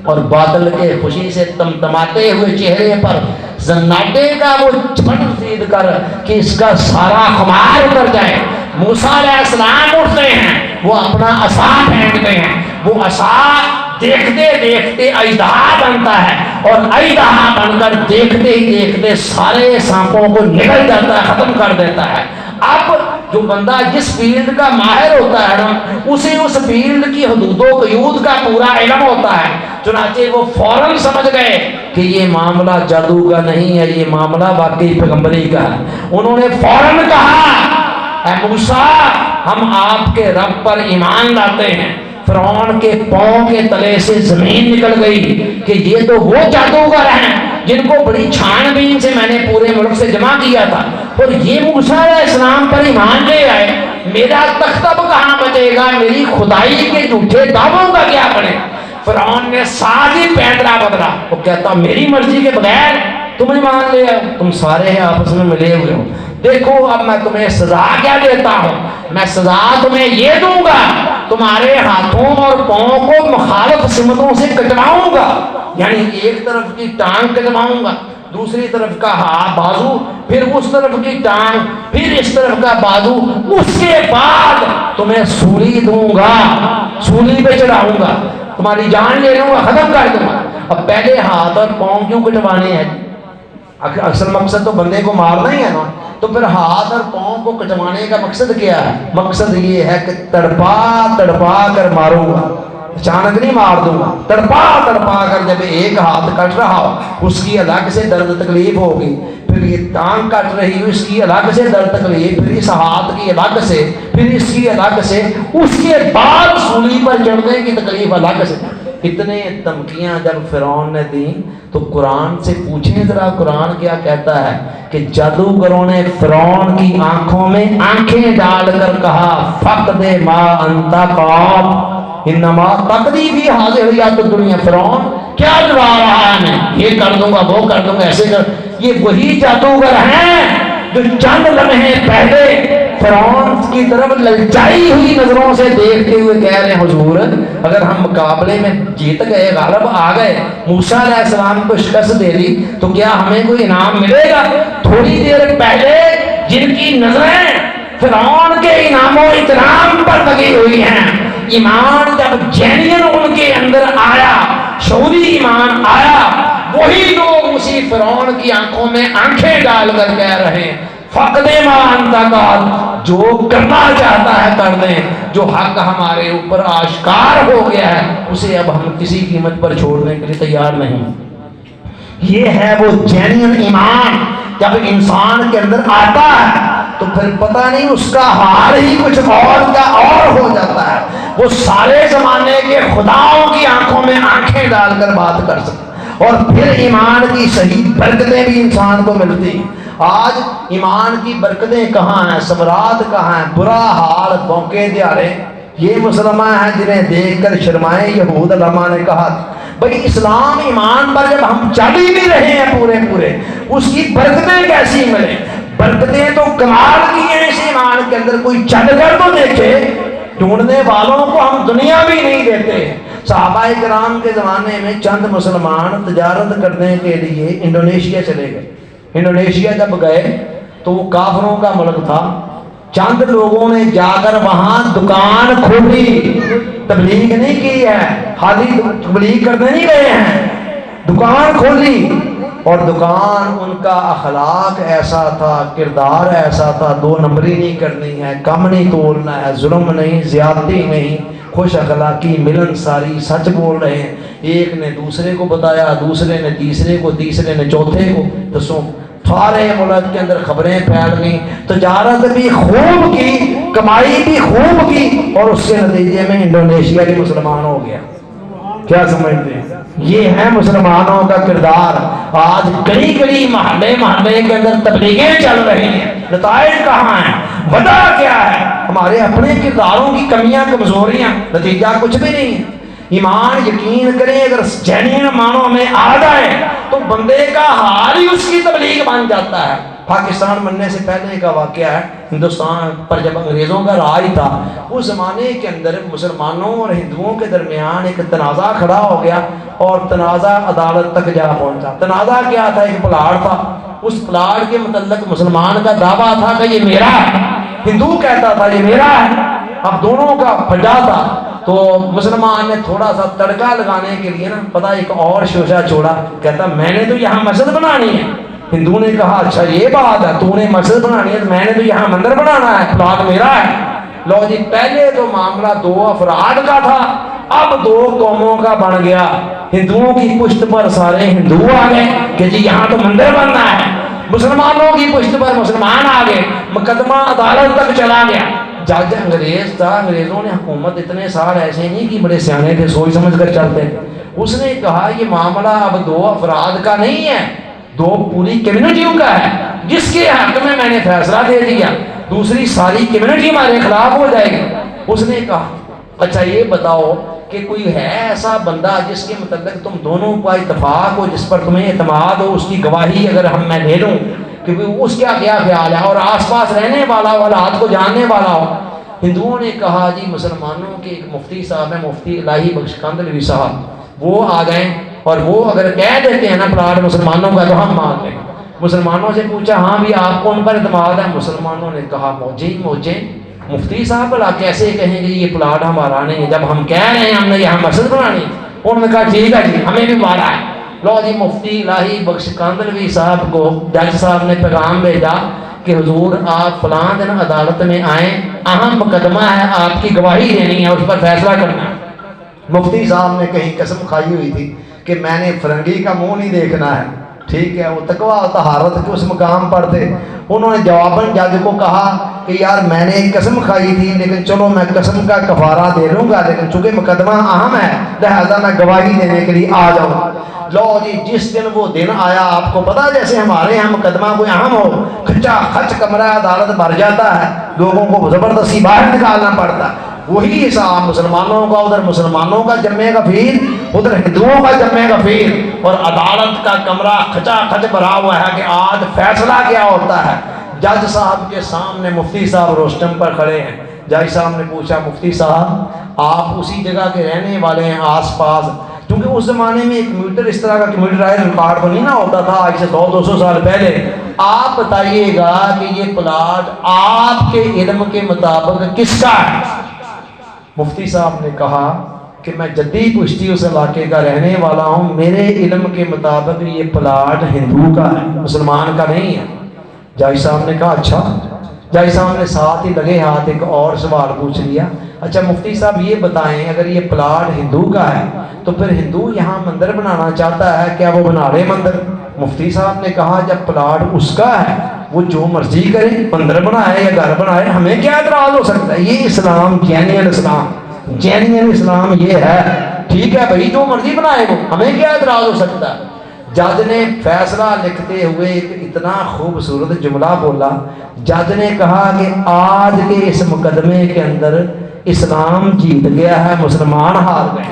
اور باطل کے خوشی سے تمتماتے ہوئے چہرے پر زناٹے کا وہ چھن سید کر کہ اس کا سارا خمار اتر جائے۔ موسیٰ علیہ السلام اٹھتے ہیں، وہ اپنا عصا پھینکتے ہیں، وہ عصا دیکھتے دیکھتے اژدہا بنتا ہے، اور اژدہا بن کر دیکھتے ہی دیکھتے سارے سانپوں کو نگل جاتا ہے، ختم کر دیتا ہے۔ اب جو بندہ جس فیلڈ کا ماہر ہوتا ہے نا، اسے اس فیلڈ کی حدود و قیود کا پورا علم ہوتا ہے، چنانچہ وہ فوراً سمجھ گئے کہ یہ معاملہ جادو کا نہیں ہے، یہ معاملہ واقعی پیغمبری کا ہے۔ انہوں نے فوراً کہا اے موسیٰ ہم آپ کے رب پر ایمان لاتے ہیں۔ فرعون کے پاؤں کے تلے سے زمین نکل گئی کہ یہ تو وہ جادوگر ہیں جن کو بڑی چھان بین سے میں نے پورے ملک سے جمع کیا تھا، اور یہ موسیٰ علیہ السلام پر ایمان لے آئے، میرا تخت اب کہاں بچے گا؟ میری خدائی کے جھوٹے دعووں کا کیا بنے؟ فرعون نے ساتھ ہی پیدرا بدلا، وہ کہتا میری مرضی کے بغیر تم ایمان لے آؤ، تم سارے آپس میں ملے ہوئے ہو، دیکھو اب میں تمہیں سزا کیا دیتا ہوں، میں سزا تمہیں یہ دوں گا، تمہارے ہاتھوں اور پاؤں کو مخالف سمتوں سے کٹواؤں گا، یعنی ایک طرف کی ٹانگ کٹواؤں گا، دوسری طرف کا ہاتھ بازو، پھر اس طرف کی ٹانگ، پھر اس طرف کا بازو، اس کے بعد تمہیں سولی دوں گا، سولی پہ چڑھاؤں گا، تمہاری جان لے لوں گا، ختم کر دوں گا۔ اب پہلے ہاتھ اور پاؤں کیوں کٹوانے ہیں؟ اصل مقصد تو بندے کو مارنا ہی ہے نا، تو پھر ہاتھ اور پاؤں کو کٹوانے کا مقصد کیا ہے؟ مقصد یہ ہے کہ تڑپا تڑپا کر ماروں گا، اچانک نہیں مار دوں گا، تڑپا تڑپا کر جب ایک ہاتھ کٹ رہا ہو اس کی الگ سے درد تکلیف ہوگی، پھر یہ ٹانگ کٹ رہی ہو اس کی الگ سے درد تکلیف، پھر اس ہاتھ کی الگ سے، پھر اس کی الگ سے، اس کے بعد سولی پر چڑھنے کی تکلیف الگ سے۔ اتنے دھمکیاں جب فرعون نے دیں تو قرآن سے پوچھیں ذرا قرآن کیا کہتا ہے کہ جادوگروں نے فرعون کی آنکھوں میں آنکھیں ڈال کر کہا فقد ما انت قاب انما تقدی فی ہذہ الحیات الدنیا۔ فرعون کیا جواب رہا ہے میں یہ کر دوں گا وہ کر دوں گا ایسے کر، یہ وہی جادوگر ہیں جو چند لمحے پہلے فرعون کی طرف للچائی ہوئی نظروں سے دیکھتے ہوئے کہہ رہے ہیں حضور اگر ہم مقابلے میں جیت گئے، غالب آ گئے، موسیٰ علیہ السلام کو شکست دے دی تو کیا ہمیں کوئی انعام ملے گا؟ تھوڑی دیر پہلے جن کی نظریں فرعون کے انعام و اکرام پر لگی ہوئی ہیں، ایمان جب جینین ان کے اندر آیا، شعوری ایمان آیا، وہی لوگ اسی فرعون کی آنکھوں میں آنکھیں ڈال کر کہہ رہے ہیں فقد ما انت قاد، جو کرنا چاہتا ہے کر دیں، جو حق ہمارے اوپر آشکار ہو گیا ہے اسے اب ہم کسی قیمت پر چھوڑنے کے لیے تیار نہیں۔ یہ ہے وہ جینین ایمان، جب انسان کے اندر آتا ہے تو پھر پتہ نہیں اس کا حال ہی کچھ اور کا اور ہو جاتا ہے، وہ سارے زمانے کے خداؤں کی آنکھوں میں آنکھیں ڈال کر بات کر سکتا، اور پھر ایمان کی صحیح برکتیں بھی انسان کو ملتی ہیں۔ آج ایمان کی برکتیں کہاں ہیں، ثمرات کہاں ہیں؟ برا حال موقع دیارے یہ مسلمان ہیں جنہیں دیکھ کر شرمائے یہود۔ علماء نے کہا بھئی اسلام ایمان پر جب ہم چل ہی بھی رہے ہیں پورے اس کی برکتیں کیسی ملیں؟ برکتیں تو کمال کی ہیں اس ایمان کے اندر، کوئی چل کر تو دیکھے، ڈھونڈنے والوں کو ہم دنیا بھی نہیں دیتے۔ صحابہ کرام کے زمانے میں چند مسلمان تجارت کرنے کے لیے انڈونیشیا چلے گئے۔ انڈونیشیا جب گئے تو وہ کافروں کا ملک تھا، چند لوگوں نے جا کر وہاں دکان کھولی، تبلیغ نہیں کی ہے، خالی تبلیغ کرنے نہیں گئے ہیں، دکان کھولی، اور دکان ان کا اخلاق ایسا تھا، کردار ایسا تھا، دو نمبری نہیں کرنی ہے، کم نہیں تولنا ہے، ظلم نہیں، زیادتی نہیں، خوش اخلاقی، ملن ساری، سچ بول رہے ہیں۔ ایک نے دوسرے کو بتایا، دوسرے نے تیسرے کو، تیسرے نے چوتھے کو، تو سارے ملک کے اندر خبریں پھیل گئیں، تجارت بھی خوب کی، کمائی بھی خوب کی، اور اس کے نتیجے میں انڈونیشیا بھی مسلمان ہو گیا۔ کیا سمجھتے ہیں؟ یہ ہے مسلمانوں کا کردار۔ آج کئی کئی محلے کے اندر تبلیغیں چل رہی ہیں، نتائج کہاں ہیں؟ وجہ کیا ہے؟ ہمارے اپنے کرداروں کی کمیاں کمزوریاں، نتیجہ کچھ بھی نہیں ہے۔ ایمان یقین کریں اگر جینین معنوں میں آ جائے تو بندے کا حال ہی اس کی تبلیغ بن جاتا ہے۔ پاکستان بننے سے پہلے کا واقعہ ہے، ہندوستان پر جب انگریزوں کا راج تھا اس زمانے کے اندر مسلمانوں اور ہندوؤں کے درمیان ایک تنازع کھڑا ہو گیا، اور تنازع عدالت تک جا پہنچا۔ تنازع کیا تھا؟ ایک پلاٹ تھا، اس پلاٹ کے متعلق مسلمان کا دعویٰ تھا کہ یہ میرا ہے، ہندو کہتا تھا یہ میرا ہے۔ اب دونوں کا پھڈا تھا، تو مسلمان نے تھوڑا سا تڑکا لگانے کے لیے نا پتہ ایک اور شوشہ چھوڑا، کہتا میں نے تو یہاں مسجد بنانی ہے۔ ہندو نے کہا اچھا یہ بات ہے، تو نے مسجد بنانی ہے تو میں نے تو یہاں مندر بنانا ہے، پلاٹ میرا ہے۔ لو جی، پہلے تو معاملہ دو افراد کا تھا، اب دو قوموں کا بن گیا۔ ہندوؤں کی پشت پر سارے ہندو آ گئے کہ جی یہاں تو مندر بننا ہے، مسلمانوں کی پشت پر مسلمان آ گئے، مقدمہ عدالت تک چلا گیا۔ جج انگریز تھا، انگریزوں نے حکومت اتنے سال ایسے نہیں کہ بڑے سیانے تھے سوچ سمجھ کر چلتے، اس نے کہا یہ معاملہ اب دو افراد کا نہیں ہے، دو پوری کمیونٹیوں کا ہے، جس کے حق میں نے فیصلہ دے دیا دوسری ساری کمیونٹی ہمارے خلاف ہو جائے گی۔ اس نے کہا اچھا یہ بتاؤ کہ کوئی ہے ایسا بندہ جس کے متعلق تم دونوں کا اتفاق ہو، جس پر تمہیں اعتماد ہو، اس کی گواہی اگر میں لے لوں کہ اس کا کیا خیال ہے اور آس پاس رہنے والا ہو، حالات کو جاننے والا ہو۔ ہندوؤں نے کہا جی مسلمانوں کے ایک مفتی صاحب ہیں، مفتی الہی بخش کاندھلوی صاحب، وہ آ گئے اور وہ اگر کہہ دیتے ہیں نا پلاٹ مسلمانوں کا تو ہم مان لیں۔ مسلمانوں سے پوچھا ہاں بھی آپ کو ان پر اعتماد ہے؟ مسلمانوں نے کہا موجے مفتی صاحب بلا کیسے کہیں گے یہ پلاٹ ہمارا نہیں ہے، جب ہم کہہ رہے ہیں ہم نے یہاں مسجد بنانی۔ انہوں نے کہا ٹھیک ہے جی ہمیں بھی مارا ہے۔ لو جی مفتی الہی بخش کاندھلوی صاحب کو جج صاحب نے پیغام بھیجا کہ حضور آپ فلاں دن عدالت میں آئیں، اہم مقدمہ ہے، آپ کی گواہی دینی ہے، اس پر فیصلہ کرنا ہے۔ مفتی صاحب نے کہیں قسم کھائی ہوئی تھی کہ میں نے فرنگی کا منہ نہیں دیکھنا ہے، ٹھیک ہے، وہ تقویٰ و طہارت کے اس مقام پر تھے. انہوں نے جواباً جج کو کہا کہ یار میں نے ایک قسم کھائی تھی، لیکن چلو میں قسم کا کفارہ دے لوں گا، لیکن چونکہ مقدمہ اہم ہے لہذا میں گواہی دینے کے لیے آ جاؤں. لو جی، جس دن وہ دن آیا، آپ کو پتا جیسے ہمارے یہاں مقدمہ کوئی اہم ہو، کھچا کھچ کمرہ عدالت بھر جاتا ہے، لوگوں کو زبردستی باہر نکالنا پڑتا ہے. وہی حساب مسلمانوں کا، ادھر مسلمانوں کا جمع غفیر، ادھر ہندوؤں کا جمع غفیر، اور عدالت کا کمرہ کھچا کھچ بھرا ہوا ہے کہ آج فیصلہ کیا ہوتا ہے. جج صاحب کے سامنے مفتی صاحب روسٹم پر کھڑے ہیں. جج صاحب نے پوچھا مفتی صاحب آپ اسی جگہ کے رہنے والے ہیں آس پاس؟ کیونکہ اس زمانے میں ایک کمپیوٹر اس طرح کا کمپیوٹرائز ریکارڈ تو نہیں نہ ہوتا تھا آج سے 200 سال پہلے. آپ بتائیے گا کہ یہ پلاٹ آپ کے علم کے مطابق کس کا ہے؟ مفتی صاحب نے کہا کہ میں جدی پشتی اس علاقے کا رہنے والا ہوں، میرے علم کے مطابق یہ پلاٹ ہندو کا ہے، مسلمان کا نہیں ہے. جج صاحب نے کہا اچھا. جج صاحب نے ساتھ ہی لگے ہاتھ ایک اور سوال پوچھ لیا، اچھا مفتی صاحب یہ بتائیں اگر یہ پلاٹ ہندو کا ہے تو پھر ہندو یہاں مندر بنانا چاہتا ہے، کیا وہ بنا لے مندر؟ مفتی صاحب نے کہا جب پلاٹ اس کا ہے وہ جو مرضی کرے، مندر بنائے یا گھر بنائے، ہمیں کیا اعتراض ہو سکتا ہے؟ یہ اسلام جینین اسلام یہ ہے، ٹھیک ہے بھائی جو مرضی بنائے وہ، ہمیں کیا اعتراض ہو سکتا ہے؟ جج نے فیصلہ لکھتے ہوئے ایک اتنا خوبصورت جملہ بولا. جج نے کہا کہ آج کے اس مقدمے کے اندر اسلام جیت گیا ہے، مسلمان ہار گئے.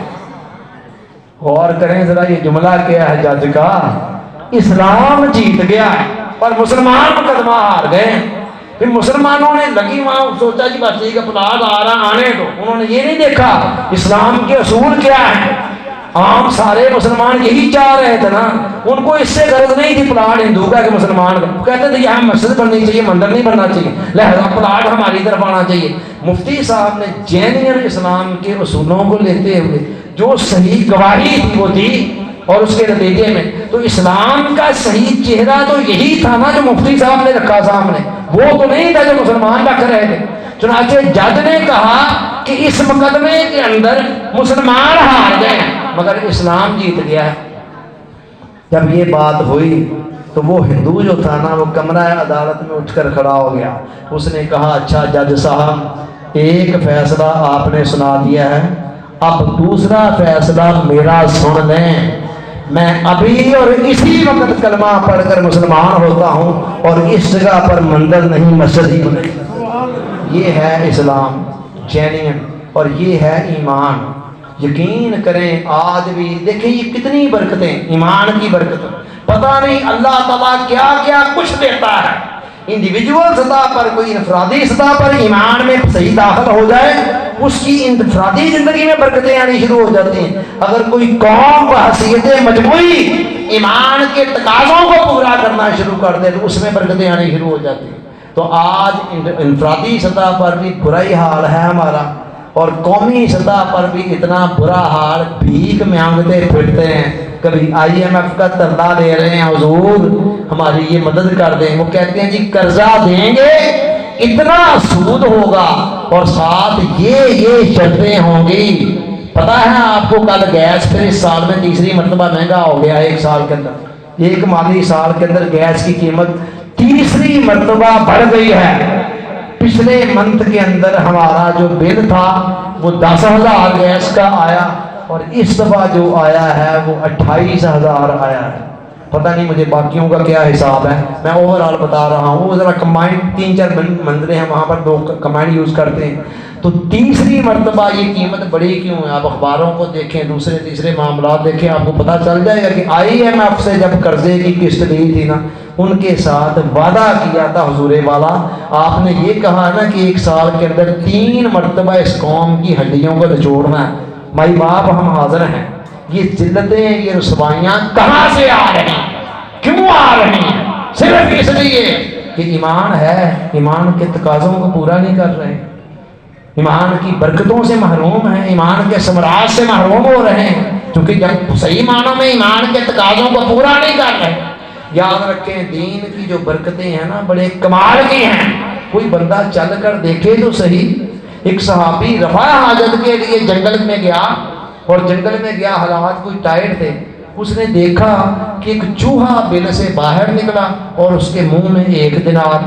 غور کریں ذرا یہ جملہ کیا ہے جج کا، اسلام جیت گیا ہے اور مسلمان مقدمہ ہار گئے. پھر مسلمانوں نے لگی وہاں سوچا جی بس ٹھیک ہے پلاد آ رہا آنے دو. انہوں نے یہ نہیں دیکھا اسلام کے اصول کیا ہے. عام سارے مسلمان یہی چاہ رہے تھے نا، ان کو اس سے غرض نہیں تھی پلاٹ ہندو کا کہ مسلمان کا. کہتے تھے یہاں مسجد بننی چاہیے، مندر نہیں بننا چاہیے، لہذا پلاٹ ہماری طرف آنا چاہیے. مفتی صاحب نے جینین اسلام کے اصولوں کو لیتے ہوئے جو صحیح گواہی تھی وہ دی، اور اس کے نتیجے میں تو اسلام کا صحیح چہرہ تو یہی تھا نا جو مفتی صاحب نے رکھا سامنے، وہ تو نہیں تھا جو مسلمان رکھ رہے تھے. چنانچہ جج نے کہا کہ اس مقدمے کے اندر مسلمان ہار گئے مگر اسلام جیت گیا ہے. جب یہ بات ہوئی تو وہ ہندو جو تھا نا وہ کمرہ عدالت میں اٹھ کر کھڑا ہو گیا. اس نے کہا اچھا جج صاحب ایک فیصلہ آپ نے سنا دیا ہے، اب دوسرا فیصلہ میرا سن لیں. میں ابھی اور اسی وقت کلمہ پڑھ کر مسلمان ہوتا ہوں اور اس جگہ پر مندر نہیں مسجد ہی بنے. یہ ہے اسلام جینین اور یہ ہے ایمان. یقین کریں آج بھی دیکھیں یہ کتنی برکتیں، ایمان کی برکت. پتہ نہیں اللہ تعالیٰ کیا کیا کچھ دیتا ہے. انڈیویجول سطح پر، کوئی انفرادی سطح پر ایمان میں صحیح داخل ہو جائے اس کی انفرادی زندگی میں برکتیں آنی شروع ہو جاتی ہیں. اگر کوئی قوم بحیثیت مجموعی ایمان کے تقاضوں کو پورا کرنا شروع کر دے تو اس میں برکتیں آنی شروع ہو جاتی ہیں. تو آج انفرادی سطح پر بھی برا ہی حال ہے ہمارا، اور قومی سطح پر بھی اتنا برا حال، بھیک مانگتے پھرتے ہیں. کبھی IMF کا ترلا دے رہے ہیں حضور ہماری یہ مدد کر دیں، وہ کہتے ہیں جی قرضہ دیں گے اتنا سود ہوگا اور ساتھ یہ شرطیں ہوں گی. پتہ ہے آپ کو کل گیس پھر اس سال میں تیسری مرتبہ مہنگا ہو گیا. ایک سال کے اندر، ایک مالی سال کے اندر گیس کی قیمت تیسری مرتبہ بڑھ گئی ہے. پچھلے منتھ کے اندر ہمارا جو بل تھا وہ 10,000 گیس کا آیا اور اس دفعہ جو آیا ہے وہ 28,000 آیا ہے. پتہ نہیں مجھے باقیوں کا کیا حساب ہے، میں اوورآل بتا رہا ہوں. وہ ذرا کمبائنڈ 3-4 منزلیں ہیں وہاں پر 2 کمبائنڈ یوز کرتے ہیں. تو تیسری مرتبہ یہ قیمت بڑی کیوں ہے؟ آپ اخباروں کو دیکھیں، دوسرے تیسرے معاملات دیکھیں، آپ کو پتہ چل جائے گا کہ IMF سے جب قرضے کی قسط لی تھی نا ان کے ساتھ وعدہ کیا تھا حضور والا. آپ نے یہ کہا نا کہ 1 سال کے اندر 3 مرتبہ اس قوم کی ہڈیوں کو نچوڑنا ہے. مائی باپ ہم حاضر ہیں. یہ ذلتیں، یہ رسوائیاں کہاں سے آ رہی ہیں، کیوں آ رہی ہیں؟ صرف اس لیے کہ ایمان ہے، ایمان کے تقاضوں کو پورا نہیں کر رہے، ایمان کی برکتوں سے محروم ہیں، ایمان کے ثمرات سے محروم ہو رہے ہیں، کیونکہ جب صحیح معنوں میں ایمان کے تقاضوں کو پورا نہیں کر رہے. یاد رکھیں دین کی جو برکتیں ہیں نا بڑے کمال کی ہیں. کوئی بندہ چل کر دیکھے تو صحیح. ایک صحابی رفع حاجت کے لیے جنگل میں گیا، اور جنگل میں گیا، حالات کوئی ٹائٹ تھے، اس نے دیکھا کہ ایک چوہا بل سے باہر نکلا اور اس کے منہ میں 1 دینار،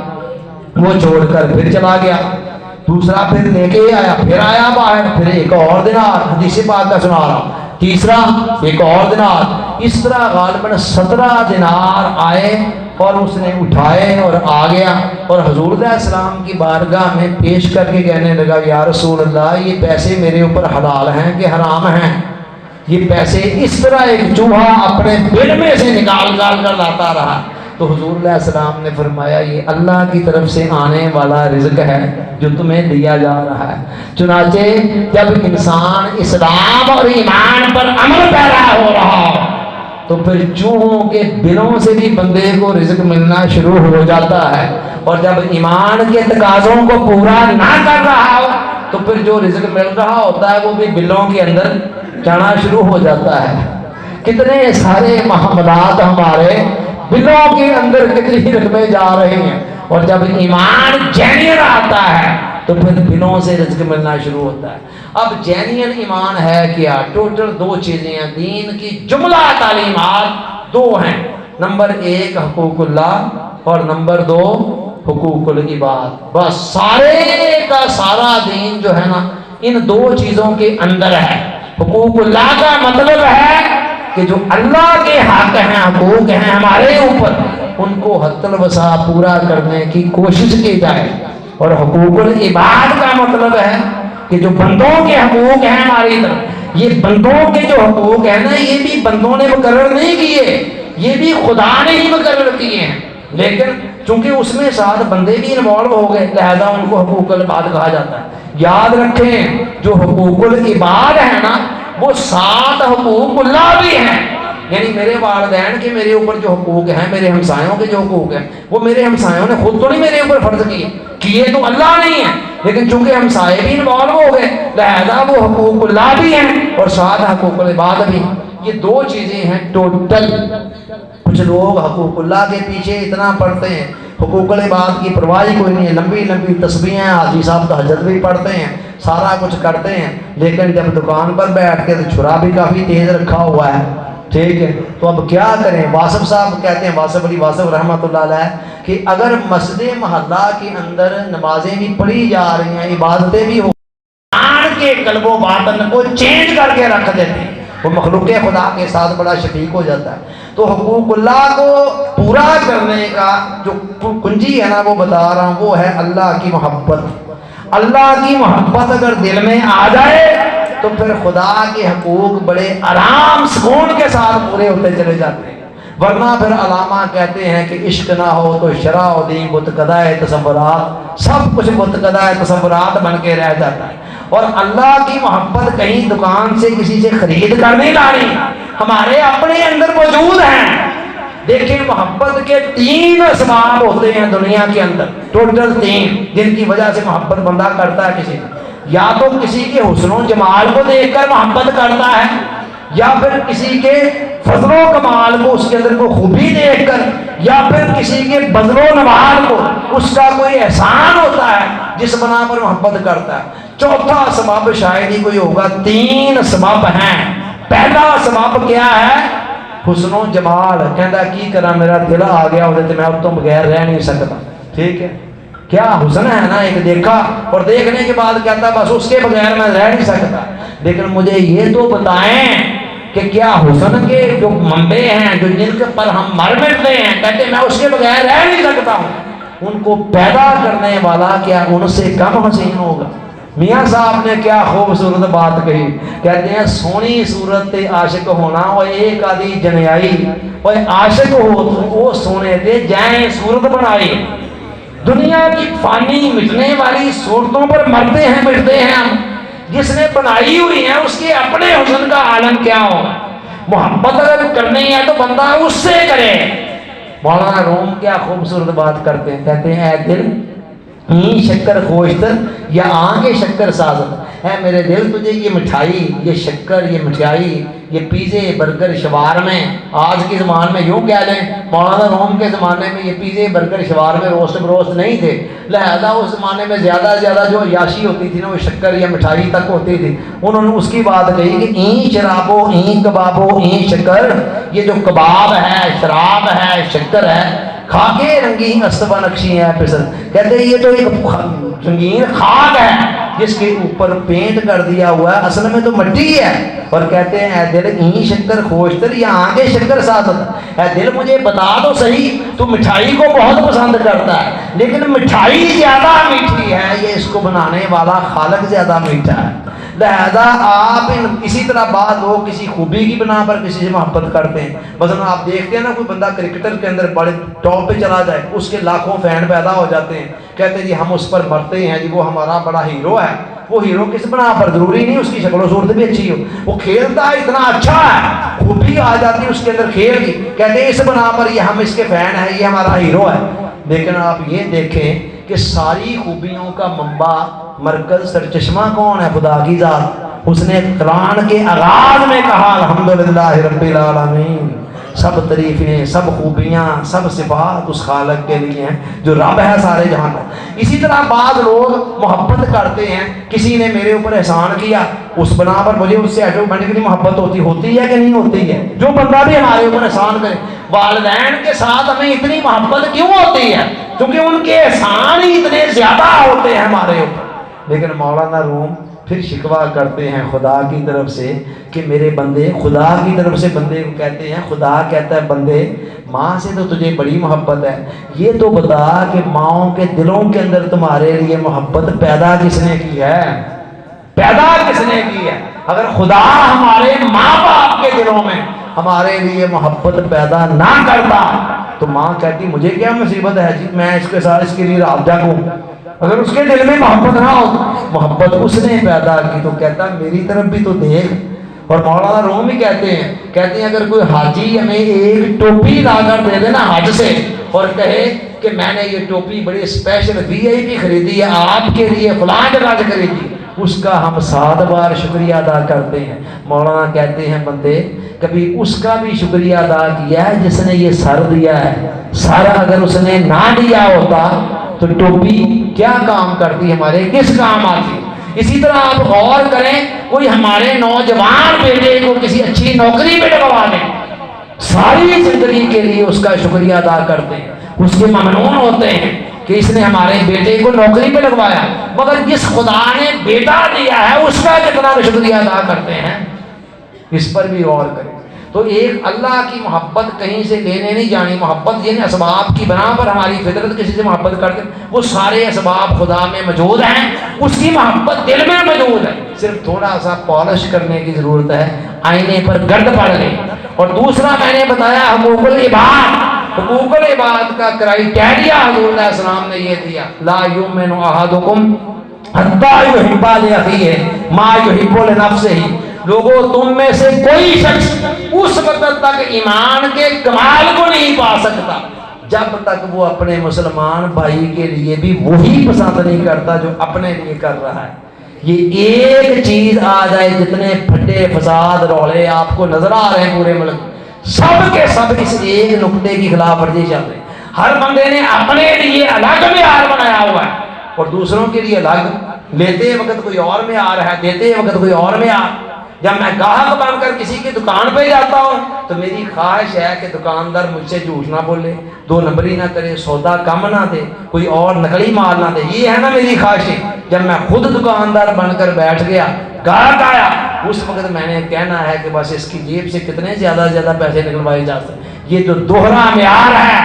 وہ چھوڑ کر پھر چلا گیا، دوسرا پھر لے کے آیا، پھر آیا باہر، پھر 1 اور دینار، حدیث پاک کا سنا رہا ہوں، تیسرا 1 اور دینار، اس طرح غالباً 17 دینار آئے اور اس نے اٹھائے اور آ گیا اور حضور علیہ السلام کی بارگاہ میں پیش کر کے کہنے لگا یا رسول اللہ یہ پیسے میرے اوپر حلال ہیں کہ حرام ہیں؟ یہ پیسے اس طرح ایک چوہا اپنے بل میں سے نکال کر لاتا رہا۔ تو حضور علیہ السلام نے فرمایا یہ اللہ کی طرف سے آنے والا رزق ہے جو تمہیں دیا جا رہا ہے۔ چنانچہ جب انسان اسلام اور ایمان پر عمل پیرا ہو رہا ہو تو پھر چوہوں کے بلوں سے بھی بندے کو رزق ملنا شروع ہو جاتا ہے، اور جب ایمان کے تقاضوں کو پورا نہ کر رہا ہو تو پھر جو رزق مل رہا ہوتا ہے وہ بھی بلوں کے اندر جانا شروع ہو جاتا ہے۔ کتنے سارے معاملات ہمارے بلوں کے اندر کتنی رقمیں جا رہے ہیں، اور جب ایمان جینین آتا ہے تو پھر بلوں سے رزق ملنا شروع ہوتا ہے۔ اب جینین ایمان ہے کیا؟ ٹوٹل 2 چیزیں ہیں، دین کی جملہ تعلیمات 2 ہیں، نمبر 1 حقوق اللہ اور نمبر 2 حقوق العباد۔ بس سارے کا سارا دین جو ہے نا ان 2 چیزوں کے اندر ہے۔ حقوق اللہ کا مطلب ہے کہ جو اللہ کے حق ہیں، حقوق ہیں ہمارے اوپر، ان کو حد الوسع پورا کرنے کی کوشش کی جائے، اور حقوق العباد کا مطلب ہے کہ جو بندوں کے حقوق ہیں ہماری طرف، یہ بندوں کے جو حقوق ہیں نا یہ بھی بندوں نے مقرر نہیں کیے، یہ بھی خدا نے ہی مقرر کیے ہیں، لیکن چونکہ اس میں ساتھ بندے بھی انوالو ہو گئے لہذا ان کو حقوق العباد کہا جاتا ہے۔ یاد رکھیں جو حقوق العباد ہیں نا وہ 7 حقوق اللہ بھی ہیں، یعنی میرے والدین کے میرے اوپر جو حقوق ہیں، میرے ہمسایوں کے جو حقوق ہیں، وہ میرے ہمسایوں نے خود تو نہیں میرے اوپر فرض کیے تو اللہ نہیں ہے، لیکن چونکہ ہمسائے بھی انوالو ہو گئے لہذا وہ حقوق اللہ بھی ہیں اور ساتھ حقوق العباد بھی۔ یہ 2 چیزیں ہیں ٹوٹل۔ کچھ لوگ حقوق اللہ کے پیچھے اتنا پڑھتے ہیں، حقوق العباد کی پرواہ کوئی نہیں ہے، لمبی لمبی تسبیحیں، حاجی صاحب تہجد بھی پڑھتے ہیں، سارا کچھ کرتے ہیں، لیکن جب دکان پر بیٹھ کے تو چھرا بھی کافی تیز رکھا ہوا ہے، ٹھیک ہے؟ تو اب کیا کریں؟ واصف صاحب کہتے ہیں، واصف علی واصف رحمۃ اللہ علیہ، کہ اگر مسجد محلہ کے اندر نمازیں بھی پڑھی جا رہی ہیں، عبادتیں بھی ہو، انسان کے قلب و باطن کو چینج کر کے رکھ دیتے ہیں، وہ مخلوق خدا کے ساتھ بڑا شفیق ہو جاتا ہے۔ تو حقوق اللہ کو پورا کرنے کا جو کنجی ہے نا وہ بتا رہا ہوں، وہ ہے اللہ کی محبت۔ اللہ کی محبت اگر دل میں آ جائے تو پھر خدا کے حقوق بڑے آرام سکون کے ساتھ پورے ہوتے چلے جاتے ہیں، ورنہ پھر علامہ کہتے ہیں کہ عشق نہ ہو تو شرع و دین متقدہ تصورات، سب کچھ متقدہ تصورات بن کے رہ جاتا ہے۔ اور اللہ کی محبت کہیں دکان سے کسی سے خرید کر نہیں لانی، ہمارے اپنے اندر موجود ہیں۔ دیکھیں محبت کے 3 اسباب ہوتے ہیں دنیا کے اندر، ٹوٹل 3 جن کی وجہ سے محبت بندہ کرتا ہے کسی کو، یا تو کسی کے حسن و جمال کو دیکھ کر محبت کرتا ہے، یا پھر کسی کے فضل و کمال کو، اس کے اندر کو خوبی دیکھ کر، یا پھر کسی کے بذل و نوال کو، اس کا کوئی احسان ہوتا ہے جس بنا پر محبت کرتا ہے۔ چوتھا سبب شاید ہی کوئی ہوگا، 3 سبب ہیں۔ پہلا سبب کیا ہے؟ حسن و جمال، کہندا کی کرا میرا دل آ گیا اور میں اب تو بغیر رہ نہیں سکتا، ٹھیک ہے؟ کیا حسن ہے نا، ایک دیکھا اور دیکھنے کے بعد کہتا بس اس کے بغیر میں رہ نہیں سکتا، لیکن مجھے یہ تو بتائیں کہ کیا حسن کے جو منبع ہیں جو جن کے پر ہم مر مٹتے ہیں، کہتے میں اس کے بغیر رہ نہیں سکتا ہوں، ان کو پیدا کرنے والا کیا ان سے کم حسین ہوگا؟ میاں صاحب نے کیا خوبصورت بات کہی، کہتے ہیں سونی صورت عاشق ہونا اور ایک آدھی جنیائی، اور عاشق ہو تو وہ سونے دے جائیں صورت بنائی۔ دنیا کی فانی مٹنے والی صورتوں پر مرتے ہیں مٹتے ہیں ہم، جس نے بنائی ہوئی ہیں اس کے اپنے حسن کا عالم کیا ہوگا؟ محبت اگر کرنی ہے تو بندہ اس سے کرے۔ مولانا روم کیا خوبصورت بات کرتے ہیں، کہتے ہیں اے دل شکر خوشتر یا آنگے شکر سازت، اے میرے دل تجھے یہ مٹھائی، یہ شکر، یہ مٹھائی، یہ پیزے برگر شوارمے، آج کے زمانے میں یوں کہہ لیں مولانا روم کے زمانے میں یہ پیزے برگر شوارمے روسٹ بروسٹ نہیں تھے، لہذا اس زمانے میں زیادہ زیادہ جو عیاشی ہوتی تھی نا وہ شکر یا مٹھائی تک ہوتی تھی۔ انہوں نے اس کی بات کہی کہ این شرابو این کبابو این شکر، یہ جو کباب ہے، شراب ہے، شکر ہے، کھا کے رنگین استوا نقشی ہے پسر، کہتے ہیں یہ تو ایک رنگین خاک ہے جس کے اوپر پینٹ کر دیا ہوا ہے، اصل میں تو مٹی ہے۔ اور کہتے ہیں اے دل این شکر خوشتر یا آگے شکر سازت، اے دل مجھے بتا تو صحیح، تو مٹھائی کو بہت پسند کرتا ہے لیکن مٹھائی زیادہ میٹھی ہے، یہ اس کو بنانے والا خالق زیادہ میٹھا ہے۔ لہذا آپ اسی طرح بعض لوگ کسی خوبی کی بنا پر کسی سے محبت کرتے ہیں، مثلا آپ دیکھتے ہیں نا کوئی بندہ کرکٹر کے اندر بڑے ٹاپ پہ چلا جائے، اس کے لاکھوں فین پیدا ہو جاتے ہیں، کہتے ہیں جی ہم اس پر مرتے ہیں، جی وہ ہمارا بڑا ہیرو ہے۔ وہ ہیرو کس بنا پر؟ ضروری نہیں اس کی شکل و صورت بھی اچھی ہو، وہ کھیلتا ہے اتنا اچھا ہے، خوبی آ جاتی ہے اس کے اندر کھیل کی، کہتے ہیں اس بنا پر یہ ہم اس کے فین ہیں، یہ ہمارا ہیرو ہے۔ لیکن آپ یہ دیکھیں کہ ساری خوبیوں کا منبع مرکز سرچشمہ کون ہے؟ خدا کی ذات۔ اس نے قرآن کے آغاز میں کہا الحمدللہ رب العالمین، سب تعریفیں، سب خوبیاں، سب صفات اس خالق کے لیے ہیں جو رب ہے سارے جہاں کا۔ اسی طرح بعض لوگ محبت کرتے ہیں، کسی نے میرے اوپر احسان کیا، اس بنا پر مجھے اس سے آٹومیٹکلی محبت ہوتی ہے کہ نہیں ہوتی ہے؟ جو بندہ بھی ہمارے اوپر احسان کرے، والدین کے ساتھ ہمیں اتنی محبت کیوں ہوتی ہے؟ کیونکہ ان کے احسان ہی اتنے زیادہ ہوتے ہیں ہمارے اوپر۔ لیکن مولانا روم پھر شکوہ کرتے ہیں خدا کی طرف سے کہ میرے بندے، خدا کی طرف سے بندے کو کہتے ہیں، خدا کہتا ہے بندے ماں سے تو تجھے بڑی محبت ہے، یہ تو بتا کہ ماؤں کے دلوں کے اندر تمہارے لیے محبت پیدا کس نے کی ہے؟ پیدا کس نے کی ہے؟ اگر خدا ہمارے ماں باپ کے دلوں میں ہمارے لیے محبت پیدا نہ کرتا تو ماں کہتی مجھے کیا مصیبت ہے جی، میں اس کے ساتھ اس کے لیے رات جاگوں۔ اگر اس کے دل میں محبت نہ ہو، محبت اس نے پیدا کی، تو کہتا میری طرف بھی تو دیکھ۔ اور مولانا روم بھی کہتے ہیں اگر کوئی حاجی ہمیں ایک ٹوپی لا کر دے دے نا حج سے اور کہے کہ میں نے یہ ٹوپی بڑی اسپیشل VIP خریدی ہے آپ کے لیے، فلاں جگہ سے خریدی، اس کا ہم 7 بار شکریہ ادا کرتے ہیں۔ مولانا کہتے ہیں بندے کبھی اس کا بھی شکریہ ادا کیا ہے جس نے یہ سر دیا ہے؟ سر اگر اس نے نہ دیا ہوتا تو ٹوپی کیا کام کرتی، ہمارے کس کام آتی؟ اسی طرح آپ غور کریں، کوئی ہمارے نوجوان بیٹے کو کسی اچھی نوکری پہ لگوا دیں، ساری زندگی کے لیے اس کا شکریہ ادا کرتے ہیں، اس کے ممنون ہوتے ہیں کہ اس نے ہمارے بیٹے کو نوکری پہ لگوایا، مگر جس خدا نے بیٹا دیا ہے اس کا کتنا شکریہ ادا کرتے ہیں، اس پر بھی غور کریں۔ تو ایک اللہ کی محبت کہیں سے لینے نہیں جانی، محبت یعنی اسباب کی بنا پر ہماری فطرت کسی سے محبت کرتے، وہ سارے اسباب خدا میں موجود ہیں، اس کی محبت دل میں موجود ہے، صرف تھوڑا سا پالش کرنے کی ضرورت ہے، آئینے پر گرد پڑ گئی۔ اور دوسرا میں نے بتایا حقوق العباد، حقوق العباد کا کرائیٹیریا حضور علیہ السلام نے یہ دیا، لا یؤمن احدکم حتی یحب لاخیہ ما یحب لنفسہ، لوگوں تم میں سے کوئی شخص اس وقت تک ایمان کے کمال کو نہیں پا سکتا جب تک وہ اپنے مسلمان بھائی کے لیے بھی وہی پسند نہیں کرتا جو اپنے لیے کر رہا ہے۔ یہ ایک چیز آ جائے، جتنے پھٹے فساد رولے آپ کو نظر آ رہے ہیں پورے ملک، سب کے سب اس ایک نقطے کی خلاف ورزی چل رہے ہیں۔ ہر بندے نے اپنے لیے الگ معیار بنایا ہوا ہے اور دوسروں کے لیے الگ، لیتے وقت کوئی اور معیار ہے، دیتے وقت کوئی اور معیار۔ جب میں گاہک بن کر کسی کی دکان پہ جاتا ہوں تو میری خواہش ہے کہ دکاندار مجھ سے جھوٹ نہ بولے، 2 نمبری نہ کرے، سودا کم نہ دے، کوئی اور نقلی مال نہ دے، یہ ہے نا میری خواہش۔ جب میں خود دکاندار بن کر بیٹھ گیا، گاہک آیا، اس وقت میں نے کہنا ہے کہ بس اس کی جیب سے کتنے زیادہ پیسے نکلوائے جا سکتے۔ یہ جو دوہرا معیار ہے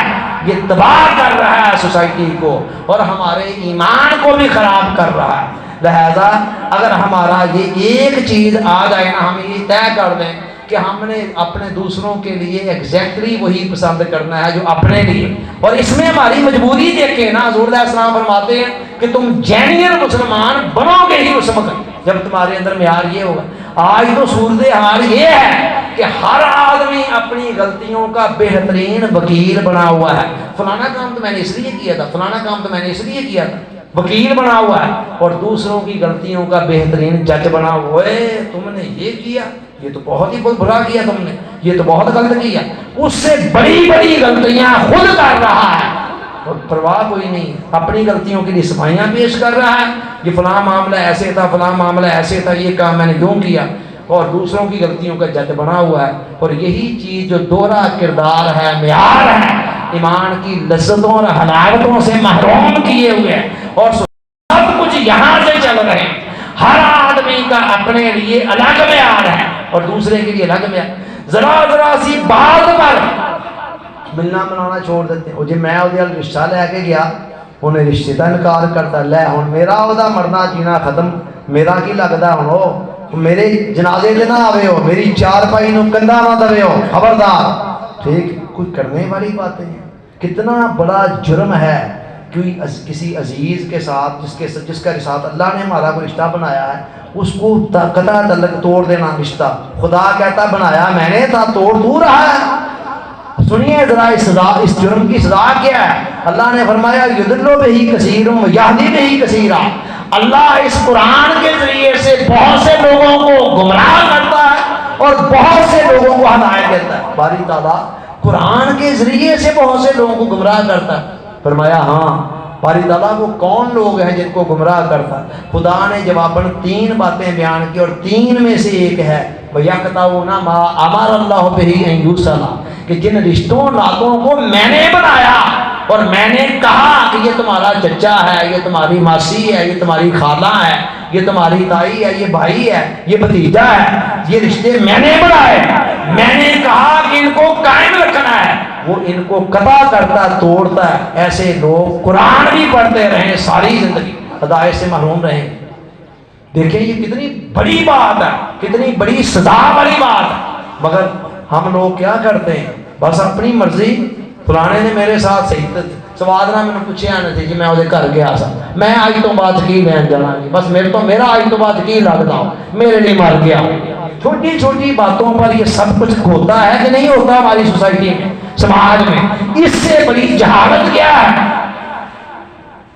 یہ تباہ کر رہا ہے سوسائٹی کو اور ہمارے ایمان کو بھی خراب کر رہا ہے۔ لہذا اگر ہمارا یہ ایک چیز آ جائے نا، ہم یہ طے کر دیں کہ ہم نے اپنے دوسروں کے لیے ایگزیکٹلی وہی پسند کرنا ہے جو اپنے لیے، اور اس میں ہماری مجبوری دیکھیں نا، حضور علیہ السلام فرماتے ہیں کہ تم جینین مسلمان بنو گے ہی اس وقت جب تمہارے اندر معیار یہ ہوگا۔ آج تو صورتحال یہ ہے کہ ہر آدمی اپنی غلطیوں کا بہترین وکیل بنا ہوا ہے، فلانا کام تو میں نے اس لیے کیا تھا، فلانا کام تو میں نے اس لیے کیا تھا۔ وکیل بنا ہوا ہے اور دوسروں کی غلطیوں کا بہترین جج بنا ہوا ہے. تم نے یہ کیا، یہ تو بہت ہی برا کیا، تم نے یہ تو بہت غلط کیا. اس سے بڑی بڑی غلطیاں خود کر رہا ہے اور پرواہ کوئی نہیں، اپنی غلطیوں کے لیے صفائیاں پیش کر رہا ہے. یہ فلاں معاملہ ایسے تھا، فلاں معاملہ ایسے تھا، یہ کام میں نے یوں کیا، اور دوسروں کی غلطیوں کا جج بنا ہوا ہے. اور یہی چیز جو دوہرا کردار ہے، معیار ہے، ایمان کی لذتوں اور حلاوتوں سے محروم کیے ہوئے ہیں. اور سب کچھ یہاں سے چل رہے ہیں. ہر آدمی کا اپنے لیے الگ معیار ہے اور دوسرے کے لیے الگ معیار. ذرا سی بات پر ملنا منانا چھوڑ دیتے ہیں. جی میں وہ رشتہ لے کے گیا، انہیں رشتے کا انکار کرتا، لے ہوں میرا وہ مرنا جینا ختم، میرا کی لگتا ہوں وہ میرے جنازے سے نہ آوے ہو، میری چار پائی نو کندھا نہ دے ہو، خبردار. ٹھیک، کوئی کرنے والی باتیں ہیں. کتنا بڑا جرم ہے کوئی کسی عزیز کے ساتھ جس کے ساتھ اللہ نے ہمارا کوئی رشتہ بنایا ہے، اس کو قطع تعلق توڑ دینا. رشتہ خدا کہتا بنایا میں نے تھا، توڑ تو رہا ہے. سنیے ذرا اس جرم کی سزا کیا ہے. اللہ نے فرمایا یضل بہ کثیر یہدی بہ کثیرا. اللہ اس قرآن کے ذریعے سے بہت سے لوگوں کو گمراہ کرتا ہے اور بہت سے لوگوں کو ہدایت دیتا ہے. باری تعالیٰ قرآن کے ذریعے سے بہت سے لوگوں کو گمراہ کرتا ہے. فرمایا ہاں باری تعالیٰ وہ کون لوگ ہیں جن کو گمراہ کرتا ہے. خدا نے جواباً 3 باتیں بیان کی اور 3 میں سے ایک ہے وَيَقْطَعُونَ مَا أَمَرَ اللَّهُ بِهِ أَن يُوصَلَ، کہ جن رشتوں ناتوں کو میں نے بنایا اور میں نے کہا کہ یہ تمہارا چچا ہے، یہ تمہاری ماسی ہے، یہ تمہاری خالہ ہے، یہ تمہاری تائی ہے، یہ بھائی ہے، یہ بھتیجا ہے، یہ رشتے میں نے بنائے، میں نے کہا کہ ان کو قائم رکھنا ہے، وہ ان کو قطع کرتا توڑتا ہے. ایسے لوگ قرآن بھی پڑھتے رہیں ساری زندگی ہدایت سے محروم رہیں. دیکھیں یہ کتنی بڑی بات ہے، کتنی بڑی سزا والی بات ہے. مگر ہم لوگ کیا کرتے ہیں، بس اپنی مرضی. فلانے نے میرے ساتھ صحیح سواد نہ میں پوچھے آنے تھے جی میں وہ گھر گیا سا، میں آج تو بات کی لین جانا جی، بس میرا آج تو بات کی لگتا ہوں، میرے لیے مر گیا. چھوٹی چھوٹی باتوں پر یہ سب کچھ ہوتا ہے کہ نہیں ہوتا ہماری سوسائٹی میں، سماج میں. اس سے بڑی جہالت کیا ہے.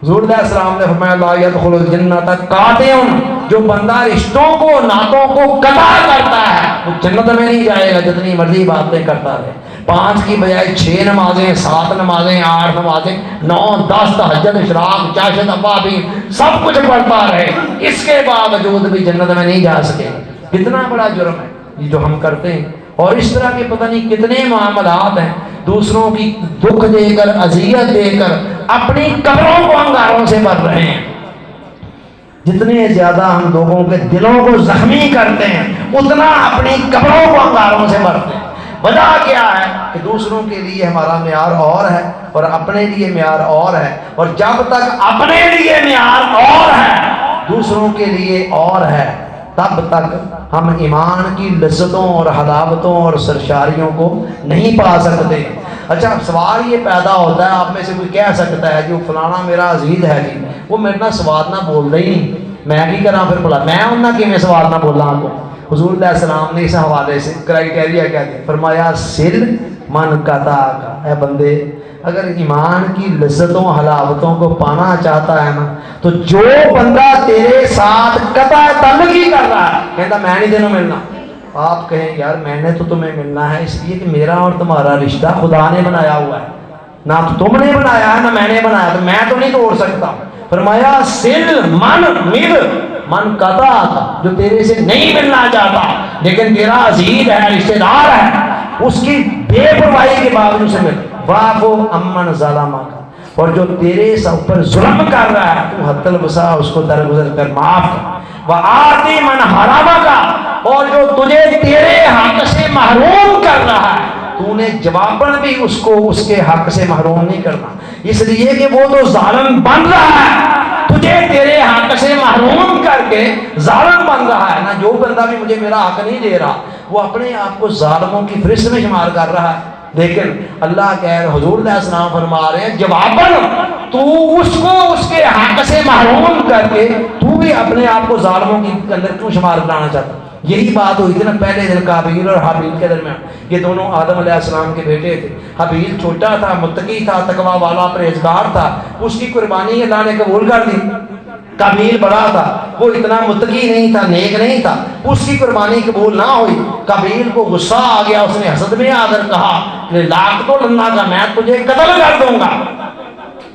حضور علیہ السلام نے فرمایا لا يدخل الجنت قاطع، جو بندہ رشتوں کو ناتوں کو قطع کرتا ہے وہ جنت میں نہیں جائے گا جتنی مرضی باتیں کرتا رہے. 5 کی بجائے 6 نمازیں، 7 نمازیں، 8 نمازیں، 9 10 تہجد اشراق چاشت ابابین سب کچھ پڑھتا رہے، اس کے باوجود بھی جنت میں نہیں جا سکے. کتنا بڑا جرم ہے یہ جو ہم کرتے ہیں. اور اس طرح کے پتہ نہیں کتنے معاملات ہیں، دوسروں کی دکھ دے کر اذیت دے کر اپنی قبروں کو انگاروں سے بھر رہے ہیں. جتنے زیادہ ہم لوگوں کے دلوں کو زخمی کرتے ہیں اتنا اپنی قبروں کو انگاروں سے بھرتے ہیں. وجہ کیا ہے کہ دوسروں کے لیے ہمارا معیار اور ہے اور اپنے لیے معیار اور ہے. اور جب تک اپنے لیے معیار اور ہے دوسروں کے لیے اور ہے تب تک ہم ایمان کی لذتوں اور حلاوتوں اور سرشاریوں کو نہیں پا سکتے. اچھا سوال یہ پیدا ہوتا ہے، آپ میں سے کوئی کہہ سکتا ہے جو فلانا میرا عزیز ہے جی وہ میرے نہ سواد نہ بول رہی نہیں، میں کی کراں پھر بولا میں انہاں کی میں سواد نہ بولا. آپ کو حضور علیہ السلام نے اس حوالے سے کرائیٹیریا کیا دیا، فرمایا سل من قطع کا. اے بندے اگر ایمان کی لذتوں حلاوتوں کو پانا چاہتا ہے نا تو جو بندہ تیرے ساتھ قطع تعلق ہی کر رہا ہے کہتا میں نہیں تینوں ملنا، آپ کہیں یار میں نے تو تمہیں ملنا ہے اس لیے کہ میرا اور تمہارا رشتہ خدا نے بنایا ہوا ہے، نہ تو تم نے بنایا ہے نہ میں نے بنایا، تو میں تو نہیں توڑ سکتا. فرمایا سل من قطع کا، جو تیرے سے نہیں ملنا چاہتا لیکن تیرا عزیز ہے رشتہ دار ہے اس کی بے پرواہی کے باوجود سے مل. وَعْفُ عَمَّنْ ظَلَمَكَ، اور جو تیرے اوپر ظلم کر رہا ہے تو حد الوسع اس کو درگزر کر معاف کر. وَآتِ مَنْ حَرَمَكَ، اور جو تجھے تیرے حق سے محروم کر رہا ہے تو نے جواباً بھی اس کو اس کے حق سے محروم نہیں کرنا، اس لیے کہ وہ تو ظالم بن رہا ہے، تجھے تیرے حق سے محروم کر کے ظالم بن رہا ہے نا. جو بندہ بھی مجھے میرا حق نہیں دے رہا وہ اپنے آپ کو ظالموں کی فہرست میں شمار کر رہا ہے. لیکن اللہ کہہ حضور علیہ السلام فرما رہے ہیں جواباً تو اس کو اس کے حق سے محروم کر کے تو بھی اپنے آپ کو ظالموں کے اندر کیوں شمار کرانا چاہتا. یہی بات ہوئی تھی نا پہلے دن قابیل اور حابیل کے درمیان. یہ دونوں آدم علیہ السلام کے بیٹے تھے. حابیل چھوٹا تھا، متقی تھا، تقوی والا، پرہیزگار تھا، اس کی قربانی اللہ نے قبول کر دی. قابیل بڑا تھا، وہ اتنا متقی نہیں تھا، نیک نہیں تھا، اس کی قربانی قبول نہ ہوئی. قابیل کو غصہ آ گیا، اس نے حسد میں آ کر کہا کہ لاکھ تو اللہ کا میں تجھے قتل کر دوں گا.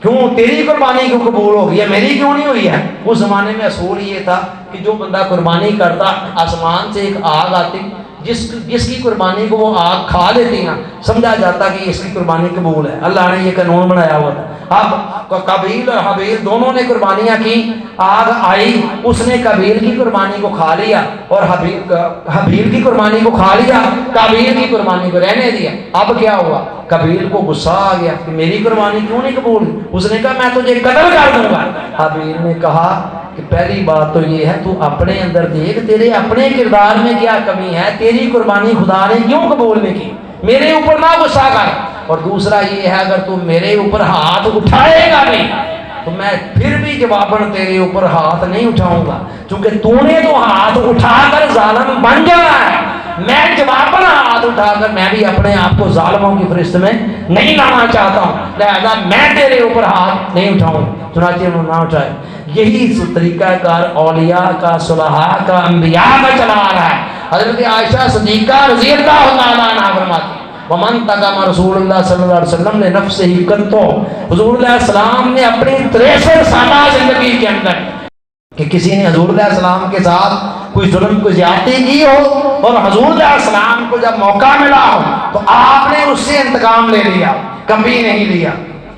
کیوں تیری قربانی کیوں قبول ہوگی ہے، میری کیوں نہیں ہوئی ہے؟ اس زمانے میں اصول یہ تھا کہ جو بندہ قربانی کرتا آسمان سے ایک آگ آتی، جس کی قربانی کو وہ آگ کھا لیتی نا، سمجھا جاتا کہ اس کی قربانی قبول ہے. اللہ نے یہ قانون بنایا ہوا تھا. اب قابیل اور حابیل دونوں نے قربانیاں کی، آگ آئی، اس نے قابیل کی قربانی کو کھا لیا اور حابیل کی قربانی کو کھا لیا، قابیل کی قربانی کو رہنے دیا. اب کیا ہوا؟ قابیل کو غصہ آ گیا کہ میری قربانی کیوں نہیں قبول؟ اس نے کہا میں تجھے قتل کر دوں گا. حابیل نے کہا کہ پہلی بات تو یہ ہے تو اپنے اندر دیکھ، تیرے اپنے کردار میں کیا کمی ہے، تیری قربانی خدا نے کیوں قبول نہیں کی، میرے اوپر نہ غصہ کر. اور دوسرا یہ ہے اگر تو میرے اوپر ہاتھ اٹھائے گا نہیں تو میں پھر بھی جواباً تیرے اوپر ہاتھ نہیں اٹھاؤں گا، چونکہ تو نے تو ہاتھ اٹھا کر ظالم بن جانا ہے. میں جواباً ہاتھ اٹھا کر میں بھی اپنے آپ کو ظالموں کی فہرست میں نہیں لانا چاہتا ہوں، لہذا میں تیرے اوپر ہاتھ نہیں اٹھاؤں. چنانچہ انہوں نے نہ اٹھائے. یہی طریقہ کار اولیاء کا، صلحاء کا، انبیاء کا چلا آ رہا ہے. حضرت عائشہ صدیقہ رضی اللہ تعالیٰ عنہا فرماتی ومن تقم رسول اللہ صلی اللہ علیہ وسلم نے نفس ہی قطو، حضور علیہ السلام نے اپنی 63 سالہ زندگی کے اندر کہ کسی نے حضور علیہ السلام کے ساتھ کوئی ظلم کو زیادتی کی ہو اور حضور علیہ السلام کو جب موقع ملا ہو تو آپ نے اس سے انتقام لے لیا، کبھی نہیں لیا،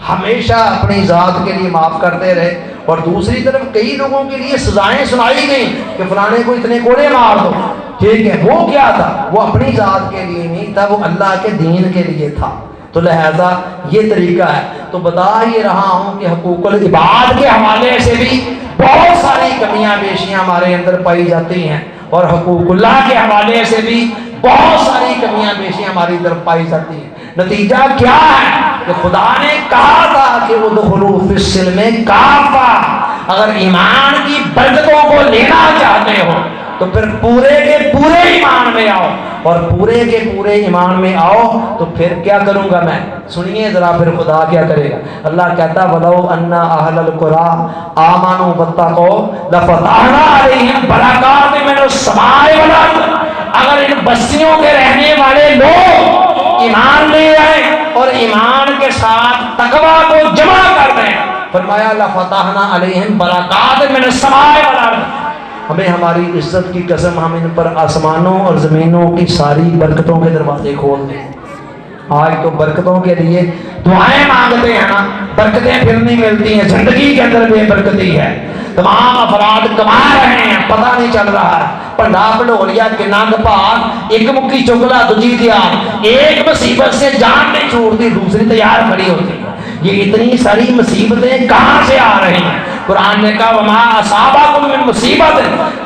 ہمیشہ اپنی ذات کے لیے معاف کرتے رہے. اور دوسری طرف کئی لوگوں کے لیے سزائیں سنائی گئیں کہ فلانے کو اتنے کوڑے مار دو، ٹھیک ہے، وہ کیا تھا؟ وہ اپنی ذات کے لیے نہیں تھا، وہ اللہ کے دین کے لیے تھا. تو لہذا یہ طریقہ ہے. تو بتا یہ رہا ہوں کہ حقوق العباد کے حوالے سے بھی بہت ساری کمیاں بیشیاں ہمارے اندر پائی جاتی ہیں، اور حقوق اللہ کے حوالے سے بھی بہت ساری کمیاں بیشیاں ہماری طرف پائی جاتی ہیں. نتیجہ کیا ہے کہ خدا نے کہا تھا کہ ادخلوا فی السلم کافہ. اگر ایمان کی برکتوں کو لینا چاہتے ہو تو پھر پورے کے پورے ایمان میں آؤ، اور پورے کے پورے ایمان میں آؤ تو پھر کیا کروں گا میں؟ سنیے ذرا پھر خدا کیا کرے گا. اللہ کہتا وَلَوْ أَنَّ أَهْلَ الْقُرَىٰ آمَنُوا وَاتَّقَوْا لَفَتَحْنَا عَلَيْهِمْ بَرَكَاتٍ مِّنَ السَّمَاءِ وَالْأَرْضِ. اگر ان بستیوں کے رہنے والے لوگ ایمان لے آئے اور ایمان کے ساتھ تقویٰ کو جمع کر دیں، فرمایا لَفَتَحْنَا عَلَيْهِمْ بَرَكَاتٍ مِّنَ السَّمَاءِ وَالْأَرْضِ. ہمیں ہماری عزت کی قسم ہم ان پر آسمانوں اور زمینوں کی ساری برکتوں کے دروازے کھول دیں. آج تو برکتوں کے لیے دعائیں مانگتے ہیں نا، برکتیں پھر نہیں ملتی ہیں، زندگی کے اندر بے برکتی ہے. تمام افراد کما رہے ہیں، پتہ نہیں چل رہا ہے. پنڈا پنڈولیا کے ننگ پاک ایک مکی چگلا دوجی تیار، ایک مصیبت سے جان نہیں چھوڑتی دوسری تیار کھڑی ہوتی ہے. یہ اتنی ساری مصیبتیں کہاں سے آ رہی ہیں؟ قرآن نے کہا وما اصابکم من مصیبت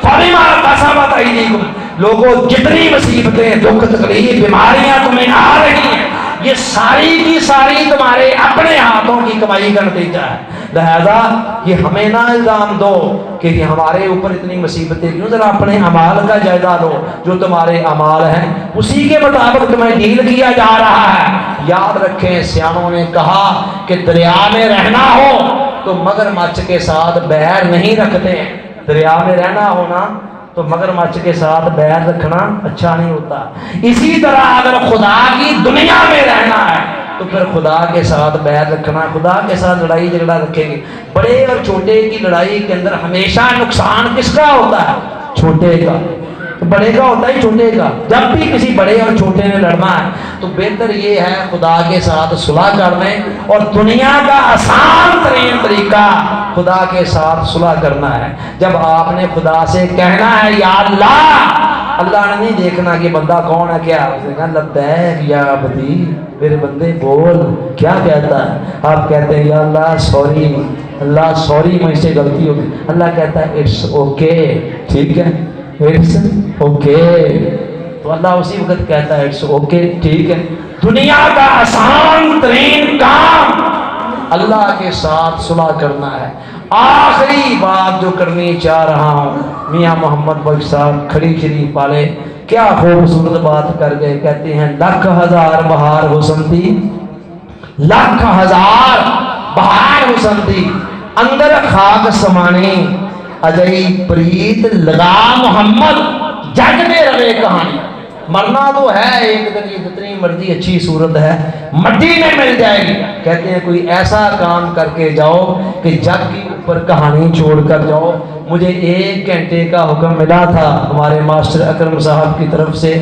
فبما کسبت ایدیکم. لوگوں جتنی مصیبتیں، دکھ، تکلیف، بیماریاں تمہیں آ رہی ہیں، یہ ساری کی ساری تمہارے اپنے ہاتھوں کی کمائی کا نتیجہ ہے. لہذا یہ ہمیں نہ الزام دو کہ یہ ہمارے اوپر اتنی مصیبتیں کیوں. ذرا اپنے اعمال کا جائزہ لو، جو تمہارے اعمال ہیں اسی کے مطابق تمہیں ڈیل کیا جا رہا ہے. یاد رکھیں سیانوں نے کہا کہ دریا میں رہنا ہو تو مگرمچھ کے ساتھ بیر نہیں رکھتے. دریا میں رہنا ہونا تو مگرمچھ کے ساتھ بیر رکھنا اچھا نہیں ہوتا. اسی طرح اگر خدا کی دنیا میں رہنا ہے تو پھر خدا کے ساتھ بیر رکھنا، خدا کے ساتھ لڑائی جھگڑا رکھیں گے. بڑے اور چھوٹے کی لڑائی کے اندر ہمیشہ نقصان کس کا ہوتا ہے؟ چھوٹے کا. بڑے کا ہوتا ہے چھوٹے کا. جب بھی کسی بڑے اور چھوٹے نے لڑنا ہے تو بہتر یہ ہے خدا کے ساتھ صلح کر لیں. اور دنیا کا آسان ترین طریقہ خدا کے ساتھ صلح کرنا ہے. جب آپ نے خدا سے کہنا ہے یا اللہ، اللہ نے نہیں دیکھنا کہ بندہ کون ہے کیا، اس نے کہا لبیک یا عبدی، میرے بندے بول کیا کہتا ہے. آپ کہتے ہیں یا اللہ سوری، اللہ سوری مجھ سے غلطی ہوگی. اللہ کہتا ہے اٹس اوکے، ٹھیک ہے، اٹس اوکے. تو اللہ اسی وقت کہتا ہے اٹس اوکے، ٹھیک ہے. دنیا کا آسان ترین کام اللہ کے ساتھ صلح کرنا ہے۔ آخری بات جو کرنی چاہ رہا ہوں، میاں محمد بخش صاحب کھڑی شریف والے کیا خوبصورت بات کر گئے، کہتے ہیں لکھ ہزار بہار حسن دی، لکھ ہزار بہار حسن دی، اندر خاک سمانے اجئی پریت لگا محمد، جگ میں روے کہانی۔ مرنا تو ہے ایک دن، یہ جتنی مرضی اچھی صورت ہے مٹی میں مل جائے گی۔ کہتے ہیں کوئی ایسا کام کر کے جاؤ کہ جگ کی اوپر کہانی چھوڑ کر جاؤ۔ مجھے 1 گھنٹے کا حکم ملا تھا ہمارے ماسٹر اکرم صاحب کی طرف سے،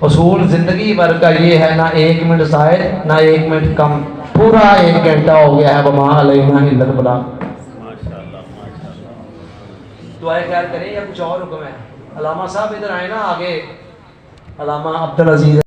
اصول زندگی بھر کا یہ ہے، نہ 1 منٹ زائد نہ 1 منٹ کم، پورا 1 گھنٹہ ہو گیا ہے۔ وما علینا الا البلاغ۔ دعائیں خیر کریں یا کچھ اور حکم ہے؟ علامہ صاحب ادھر آئے نا آگے، علامہ عبدالعزیز